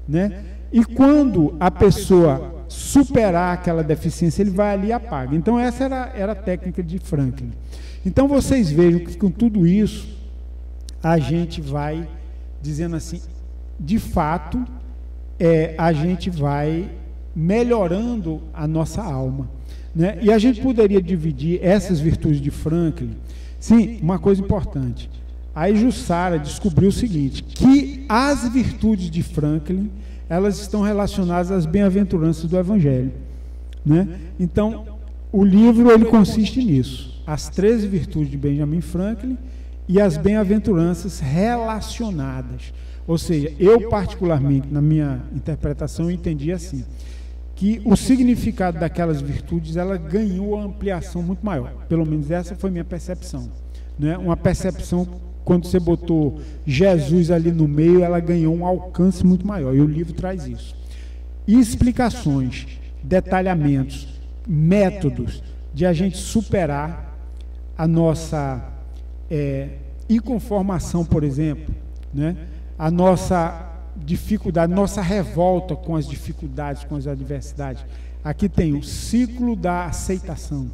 né? E quando a pessoa superar aquela deficiência, ele vai ali e apaga. Então essa era a técnica de Franklin. Então vocês vejam que com tudo isso, a gente vai dizendo assim, de fato, a gente vai melhorando a nossa alma, né? E a gente poderia dividir essas virtudes de Franklin. Sim, uma coisa importante. Aí Jussara descobriu o seguinte, que as virtudes de Franklin, elas estão relacionadas às bem-aventuranças do Evangelho, né? Então, o livro ele consiste nisso, as 13 virtudes de Benjamin Franklin e as bem-aventuranças relacionadas. Ou seja, eu particularmente, na minha interpretação, entendi assim, que o significado daquelas virtudes, ela ganhou uma ampliação muito maior. Pelo menos essa foi minha percepção, né? Uma percepção, quando você botou Jesus ali no meio, ela ganhou um alcance muito maior, e o livro traz isso. Explicações, detalhamentos, métodos de a gente superar a nossa inconformação, por exemplo, né? A nossa dificuldade, nossa revolta com as dificuldades, com as adversidades. Aqui tem o ciclo da aceitação,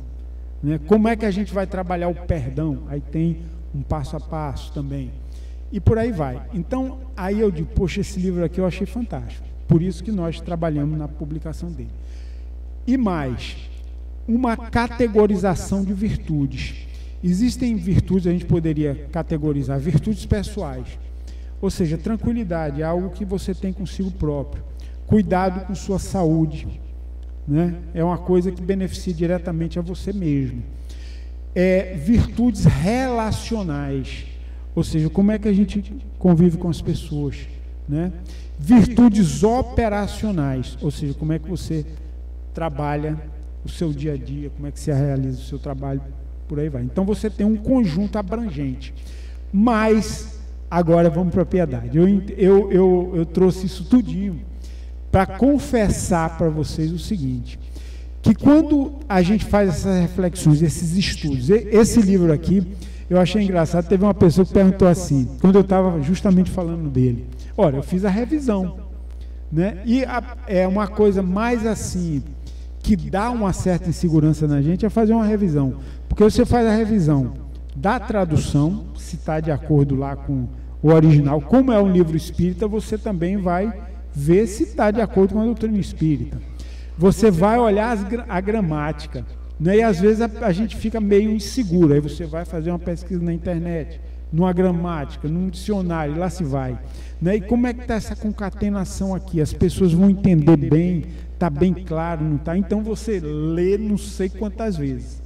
né? Como é que a gente vai trabalhar o perdão? Aí tem um passo a passo também, e por aí vai. Então, aí eu digo, poxa, esse livro aqui eu achei fantástico, por isso que nós trabalhamos na publicação dele. E mais, uma categorização de virtudes. Existem virtudes, a gente poderia categorizar, virtudes pessoais, ou seja, tranquilidade, é algo que você tem consigo próprio, cuidado com sua saúde, né? É uma coisa que beneficia diretamente a você mesmo. Virtudes relacionais, ou seja, como é que a gente convive com as pessoas, né? Virtudes operacionais, ou seja, como é que você trabalha o seu dia a dia, como é que você realiza o seu trabalho, por aí vai. Então você tem um conjunto abrangente. Mas agora vamos para a piedade. Eu trouxe isso tudinho para confessar para vocês o seguinte, que quando a gente faz essas reflexões, esses estudos, esse livro aqui, eu achei engraçado, teve uma pessoa que perguntou assim, quando eu estava justamente falando dele, olha, eu fiz a revisão, né? E é uma coisa mais assim, que dá uma certa insegurança na gente, é fazer uma revisão, porque você faz a revisão da tradução, se está de acordo lá com o original, como é um livro espírita, você também vai ver se está de acordo com a doutrina espírita. Você vai olhar a gramática, né? E às vezes a gente fica meio inseguro, aí você vai fazer uma pesquisa na internet, numa gramática, num dicionário, lá se vai, né? E como é que está essa concatenação aqui? As pessoas vão entender bem, está bem claro, não está? Então você lê não sei quantas vezes,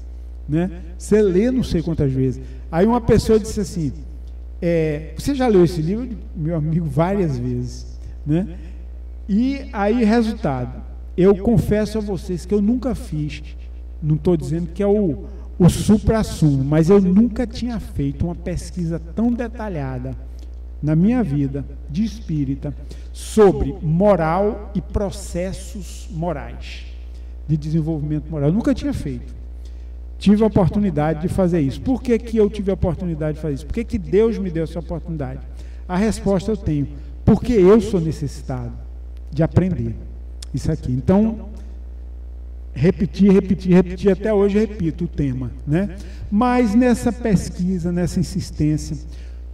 né? Você lê não sei quantas vezes. Aí uma pessoa disse assim, você já leu esse livro? Meu amigo, várias vezes, né? E aí, resultado, eu confesso a vocês que eu nunca fiz, não estou dizendo que é o supra-sumo, mas eu nunca tinha feito uma pesquisa tão detalhada na minha vida de espírita sobre moral e processos morais, de desenvolvimento moral. Eu nunca tinha feito. Tive a oportunidade de fazer isso. Por que que eu tive a oportunidade de fazer isso? Por que que Deus me deu essa oportunidade? A resposta eu tenho. Porque eu sou necessitado de aprender isso aqui. Então, repetir, até hoje repito o tema, né? Mas nessa pesquisa, nessa insistência,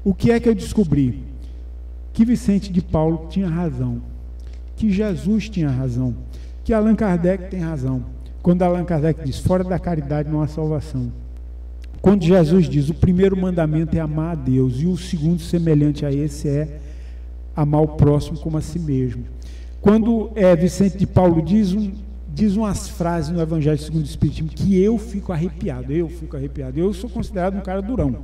o que é que eu descobri? Que Vicente de Paulo tinha razão, que Jesus tinha razão, que Allan Kardec tem razão. Quando Allan Kardec diz, fora da caridade não há salvação. Quando Jesus diz, o primeiro mandamento é amar a Deus, e o segundo, semelhante a esse, é amar o próximo como a si mesmo. Quando Vicente de Paulo diz umas frases no Evangelho segundo o Espiritismo que eu fico arrepiado. Eu sou considerado um cara durão,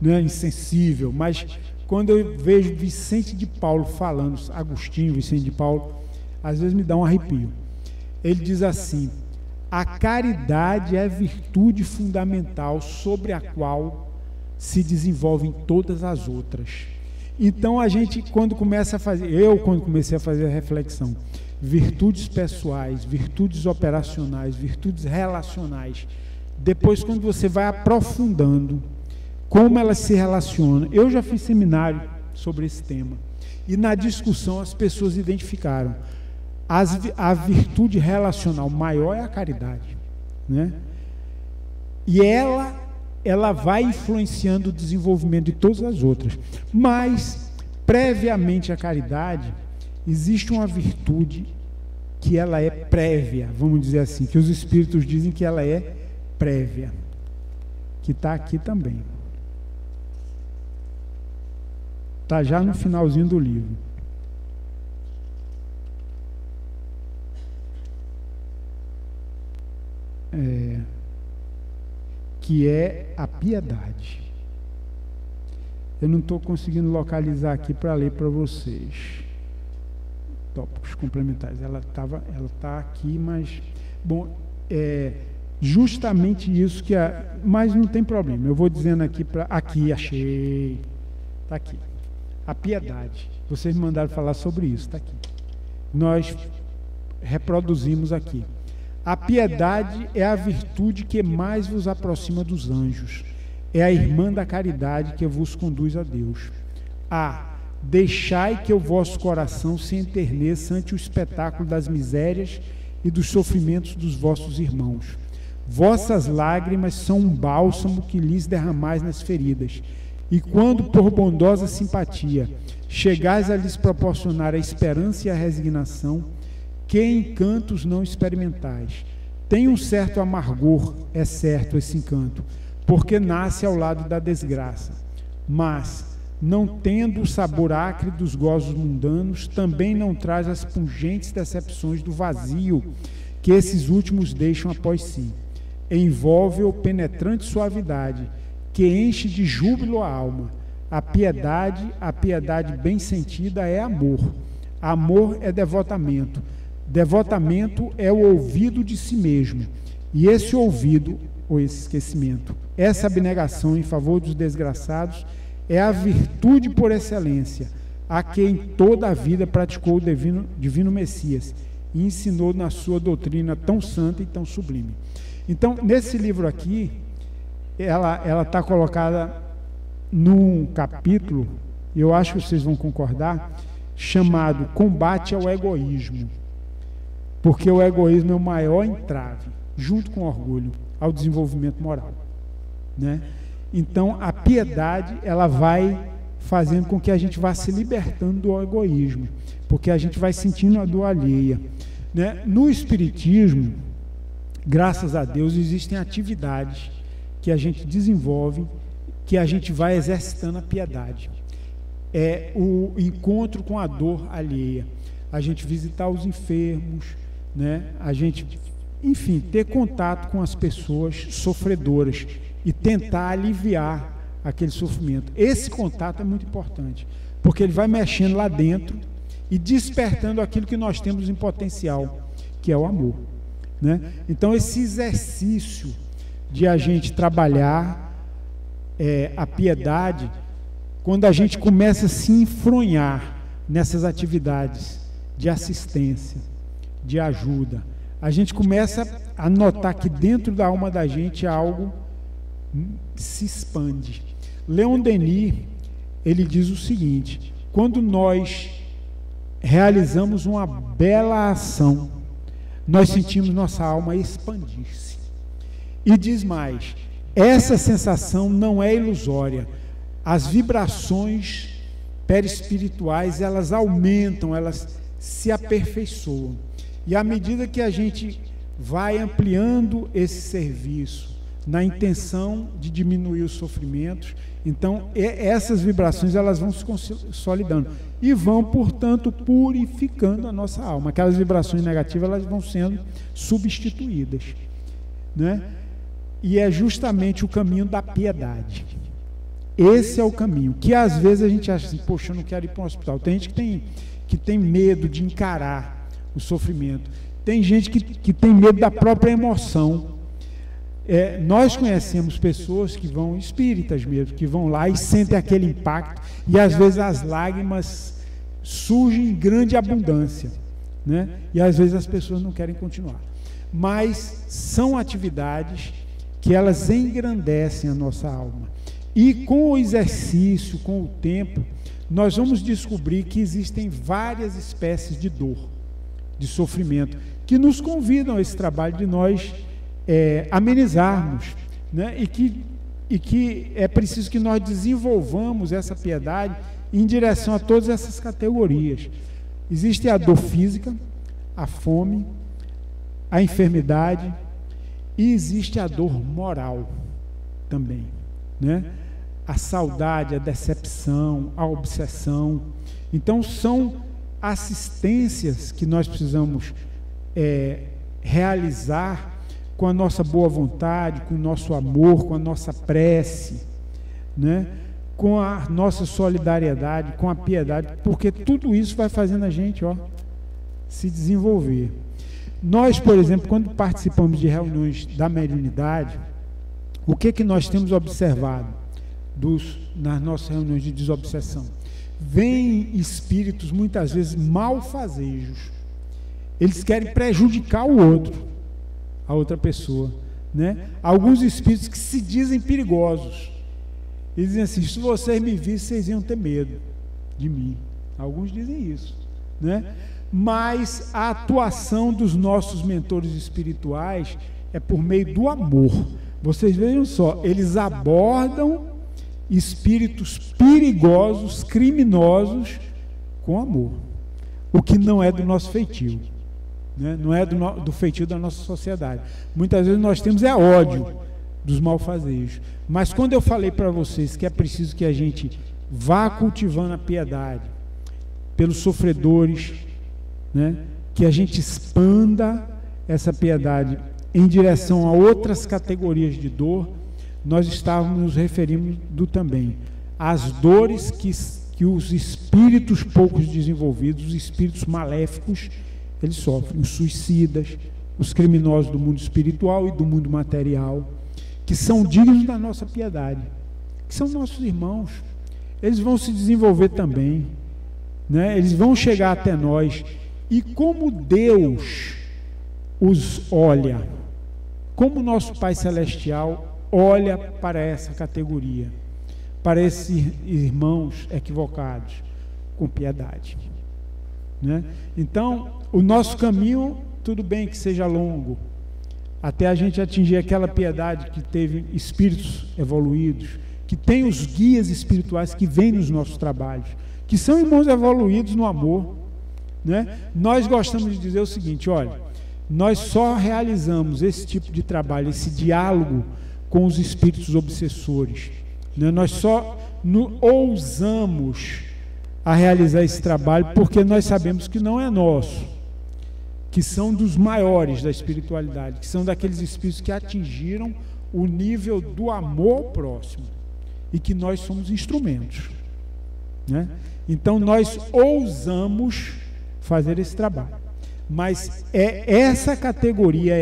né, insensível, mas quando eu vejo Vicente de Paulo falando, Agostinho, Vicente de Paulo, às vezes me dá um arrepio. Ele diz assim, a caridade é a virtude fundamental sobre a qual se desenvolvem todas as outras. Então a gente, quando comecei a fazer a reflexão, virtudes pessoais, virtudes operacionais, virtudes relacionais, depois quando você vai aprofundando como elas se relacionam, eu já fiz seminário sobre esse tema, e na discussão as pessoas identificaram, a virtude relacional maior é a caridade, né? E ela vai influenciando o desenvolvimento de todas as outras. Mas, previamente à caridade, existe uma virtude que ela é prévia, vamos dizer assim, que os espíritos dizem que ela é prévia, que está aqui também. Está já no finalzinho do livro. Que é a piedade. Eu não estou conseguindo localizar aqui para ler para vocês. Tópicos complementares. Ela está aqui, mas... Bom, justamente isso que mas não tem problema, eu vou dizendo aqui, aqui achei, está aqui, a piedade, vocês me mandaram falar sobre isso, está aqui, nós reproduzimos aqui. A piedade é a virtude que mais vos aproxima dos anjos, é a irmã da caridade que vos conduz a Deus. Deixai que o vosso coração se enterneça ante o espetáculo das misérias e dos sofrimentos dos vossos irmãos. Vossas lágrimas são um bálsamo que lhes derramais nas feridas, e quando, por bondosa simpatia, chegais a lhes proporcionar a esperança e a resignação, que encantos não experimentais. Tem um certo amargor, é certo, esse encanto, porque nasce ao lado da desgraça, mas, não tendo o sabor acre dos gozos mundanos, também não traz as pungentes decepções do vazio que esses últimos deixam após si. Envolve-o penetrante suavidade, que enche de júbilo a alma. A piedade bem sentida é amor. Amor é devotamento. Devotamento é o ouvido de si mesmo. E esse ouvido, ou esse esquecimento, essa abnegação em favor dos desgraçados, é a virtude por excelência, a que em toda a vida praticou o divino Messias e ensinou na sua doutrina tão santa e tão sublime. Então, nesse livro aqui, ela está colocada num capítulo, eu acho que vocês vão concordar, chamado Combate ao Egoísmo, porque o egoísmo é o maior entrave, junto com o orgulho, ao desenvolvimento moral, né? Então, a piedade, ela vai fazendo com que a gente vá se libertando do egoísmo, porque a gente vai sentindo a dor alheia, né? No Espiritismo, graças a Deus, existem atividades que a gente desenvolve, que a gente vai exercitando a piedade. É o encontro com a dor alheia, a gente visitar os enfermos, né? A gente, enfim, ter contato com as pessoas sofredoras e tentar aliviar aquele sofrimento. Esse contato é muito importante, porque ele vai mexendo lá dentro e despertando aquilo que nós temos em potencial, que é o amor, né? Então, esse exercício de a gente trabalhar a piedade, quando a gente começa a se enfronhar nessas atividades de assistência, de ajuda, a gente começa a notar que dentro da alma da gente algo se expande. Leon Denis, ele diz o seguinte: quando nós realizamos uma bela ação, nós sentimos nossa alma expandir-se. E diz mais, essa sensação não é ilusória. As vibrações perispirituais, elas aumentam, elas se aperfeiçoam. E à medida que a gente vai ampliando esse serviço, na intenção de diminuir os sofrimentos, então essas vibrações, elas vão se consolidando e vão, portanto, purificando a nossa alma. Aquelas vibrações negativas, elas vão sendo substituídas, né? E é justamente o caminho da piedade. Esse é o caminho, que às vezes a gente acha assim, poxa, eu não quero ir para um hospital. Tem gente que tem medo de encarar o sofrimento. Tem gente que tem medo da própria emoção. Nós conhecemos pessoas que vão, espíritas mesmo, que vão lá e sentem aquele impacto, e às vezes as lágrimas surgem em grande abundância, né? E às vezes as pessoas não querem continuar. Mas são atividades que elas engrandecem a nossa alma. E com o exercício, com o tempo, nós vamos descobrir que existem várias espécies de dor, de sofrimento, que nos convidam a esse trabalho de nós amenizarmos, né? E que é preciso que nós desenvolvamos essa piedade em direção a todas essas categorias. Existe a dor física, a fome, a enfermidade, e existe a dor moral também, né? A saudade, a decepção, a obsessão. Então, são assistências que nós precisamos realizar com a nossa boa vontade, com o nosso amor, com a nossa prece, né? Com a nossa solidariedade, com a piedade, porque tudo isso vai fazendo a gente se desenvolver. Nós, por exemplo, quando participamos de reuniões da mediunidade, o que nós temos observado nas nossas reuniões de desobsessão? Vêm espíritos, muitas vezes, malfazejos. Eles querem prejudicar o outro, a outra pessoa, né? Alguns espíritos que se dizem perigosos. Eles dizem assim: se vocês me vissem, vocês iam ter medo de mim. Alguns dizem isso, né? Mas a atuação dos nossos mentores espirituais é por meio do amor. Vocês vejam só, eles abordam espíritos perigosos, criminosos, com amor, o que não é do nosso feitio, né? Não é do feitio da nossa sociedade. Muitas vezes nós temos ódio dos malfazejos, mas quando eu falei para vocês que é preciso que a gente vá cultivando a piedade pelos sofredores, né? Que a gente expanda essa piedade em direção a outras categorias de dor, nós estávamos nos referindo também às dores que os espíritos poucos desenvolvidos, os espíritos maléficos, eles sofrem, os suicidas, os criminosos do mundo espiritual e do mundo material, que são dignos da nossa piedade, que são nossos irmãos. Eles vão se desenvolver também, né? Eles vão chegar até nós, e como Deus os olha, como nosso Pai Celestial olha para essa categoria, para esses irmãos equivocados, com piedade, né? Então, o nosso caminho, tudo bem que seja longo, até a gente atingir aquela piedade que teve espíritos evoluídos, que tem os guias espirituais que vêm nos nossos trabalhos, que são irmãos evoluídos no amor, né? Nós gostamos de dizer o seguinte: olha, nós só realizamos esse tipo de trabalho, esse diálogo com os espíritos obsessores, né? Nós só ousamos a realizar esse trabalho porque nós sabemos que não é nosso, que são dos maiores da espiritualidade, que são daqueles espíritos que atingiram o nível do amor próximo, e que nós somos instrumentos, né? Então nós ousamos fazer esse trabalho, mas essa categoria,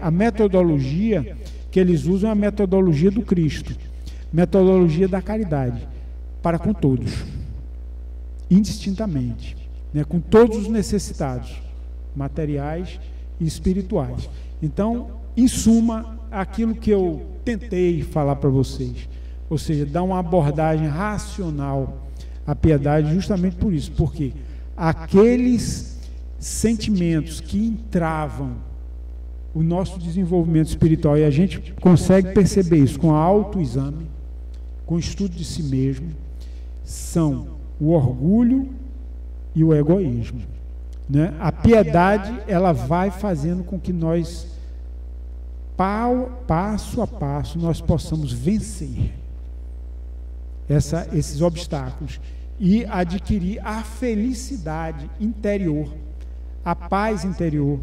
a metodologia que eles usam, é a metodologia do Cristo, metodologia da caridade, para com todos, indistintamente, né? Com todos os necessitados, materiais e espirituais. Então, em suma, aquilo que eu tentei falar para vocês, ou seja, dar uma abordagem racional à piedade, justamente por isso, porque aqueles sentimentos que entravam o nosso desenvolvimento espiritual, e a gente consegue perceber isso com autoexame, com estudo de si mesmo, são o orgulho e o egoísmo, né? A piedade, ela vai fazendo com que nós, passo a passo, nós possamos vencer esses obstáculos e adquirir a felicidade interior, a paz interior,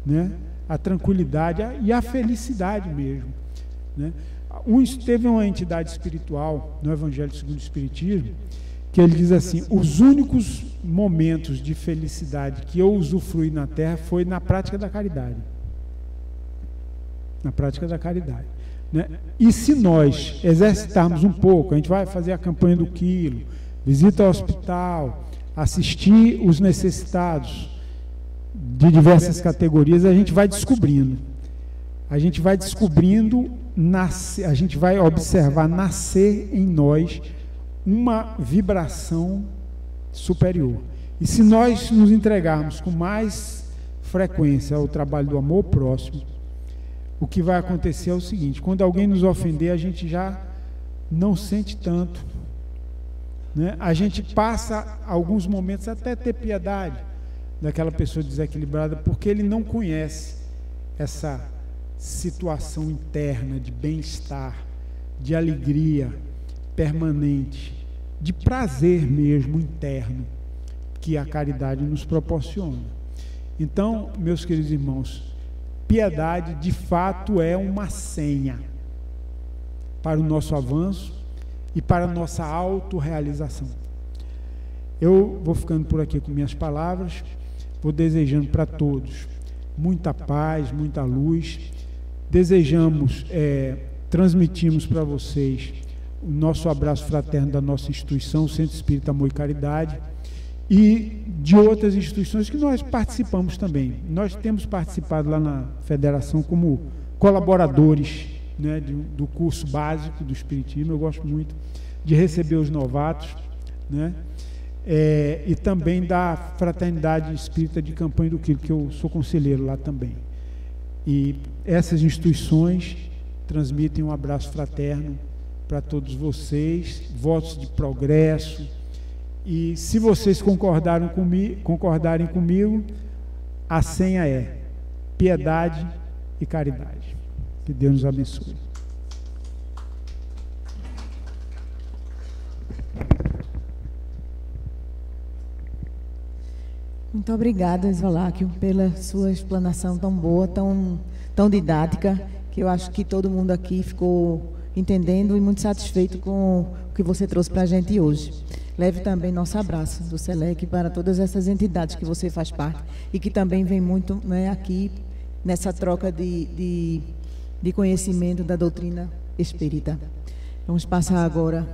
né? A tranquilidade e a felicidade mesmo, né? Teve uma entidade espiritual no Evangelho segundo o Espiritismo que ele diz assim: os únicos momentos de felicidade que eu usufruí na Terra foi na prática da caridade. Na prática da caridade, né? E se nós exercitarmos um pouco, a gente vai fazer a campanha do quilo, visita ao hospital, assistir os necessitados de diversas categorias, a gente vai descobrindo, a gente vai observar nascer em nós uma vibração superior. E se nós nos entregarmos com mais frequência ao trabalho do amor próximo, o que vai acontecer é o seguinte: quando alguém nos ofender, a gente já não sente tanto, né? A gente passa alguns momentos até ter piedade daquela pessoa desequilibrada, porque ele não conhece essa situação interna de bem-estar, de alegria permanente, de prazer mesmo interno, que a caridade nos proporciona. Então, meus queridos irmãos, piedade de fato é uma senha para o nosso avanço e para a nossa autorrealização. Eu vou ficando por aqui com minhas palavras, vou desejando para todos muita paz, muita luz. Desejamos, transmitimos para vocês o nosso abraço fraterno da nossa instituição, Centro Espírita Amor e Caridade, e de outras instituições que nós participamos também. Nós temos participado lá na Federação como colaboradores, né, do curso básico do Espiritismo. Eu gosto muito de receber os novatos, né, e também da Fraternidade Espírita de Campanha do Quilo, que eu sou conselheiro lá também. E essas instituições transmitem um abraço fraterno para todos vocês, votos de progresso. E se vocês concordarem comigo, a senha é piedade e caridade. Que Deus nos abençoe. Muito obrigada, Esvaláquio, pela sua explanação tão boa, tão didática, que eu acho que todo mundo aqui ficou entendendo e muito satisfeito com o que você trouxe para a gente hoje. Leve também nosso abraço do SELEC para todas essas entidades que você faz parte e que também vem muito, né, aqui nessa troca de conhecimento da doutrina espírita. Vamos passar agora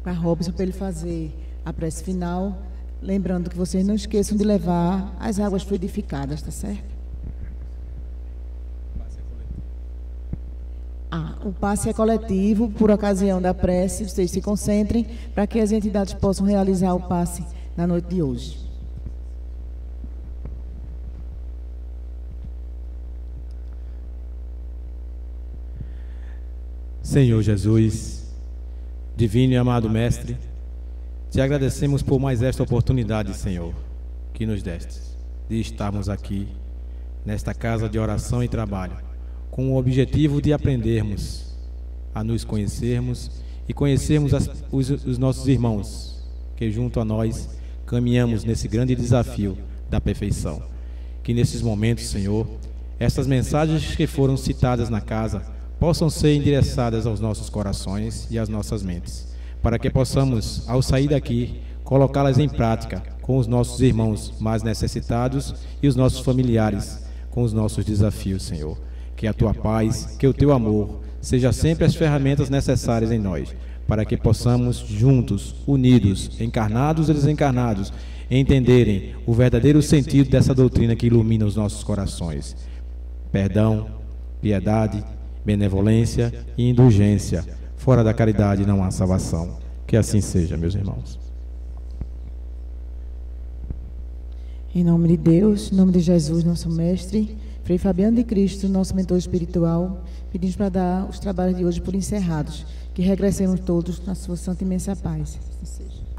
para Robson, para ele fazer a prece final. Lembrando que vocês não esqueçam de levar as águas fluidificadas, tá certo? O passe é coletivo, por ocasião da prece, vocês se concentrem para que as entidades possam realizar o passe na noite de hoje. Senhor Jesus, divino e amado Mestre, te agradecemos por mais esta oportunidade, Senhor, que nos deste, de estarmos aqui, nesta casa de oração e trabalho, com o objetivo de aprendermos a nos conhecermos e conhecermos os nossos irmãos, que junto a nós caminhamos nesse grande desafio da perfeição. Que nesses momentos, Senhor, essas mensagens que foram citadas na casa possam ser endereçadas aos nossos corações e às nossas mentes, para que possamos, ao sair daqui, colocá-las em prática com os nossos irmãos mais necessitados e os nossos familiares com os nossos desafios, Senhor. Que a Tua paz, que o Teu amor, seja sempre as ferramentas necessárias em nós, para que possamos juntos, unidos, encarnados e desencarnados, entenderem o verdadeiro sentido dessa doutrina que ilumina os nossos corações. Perdão, piedade, benevolência e indulgência. Fora da caridade não há salvação. Que assim seja, meus irmãos. Em nome de Deus, em nome de Jesus, nosso Mestre, Frei Fabiano de Cristo, nosso mentor espiritual, pedimos para dar os trabalhos de hoje por encerrados, que regressemos todos na sua santa e imensa paz. Assim seja.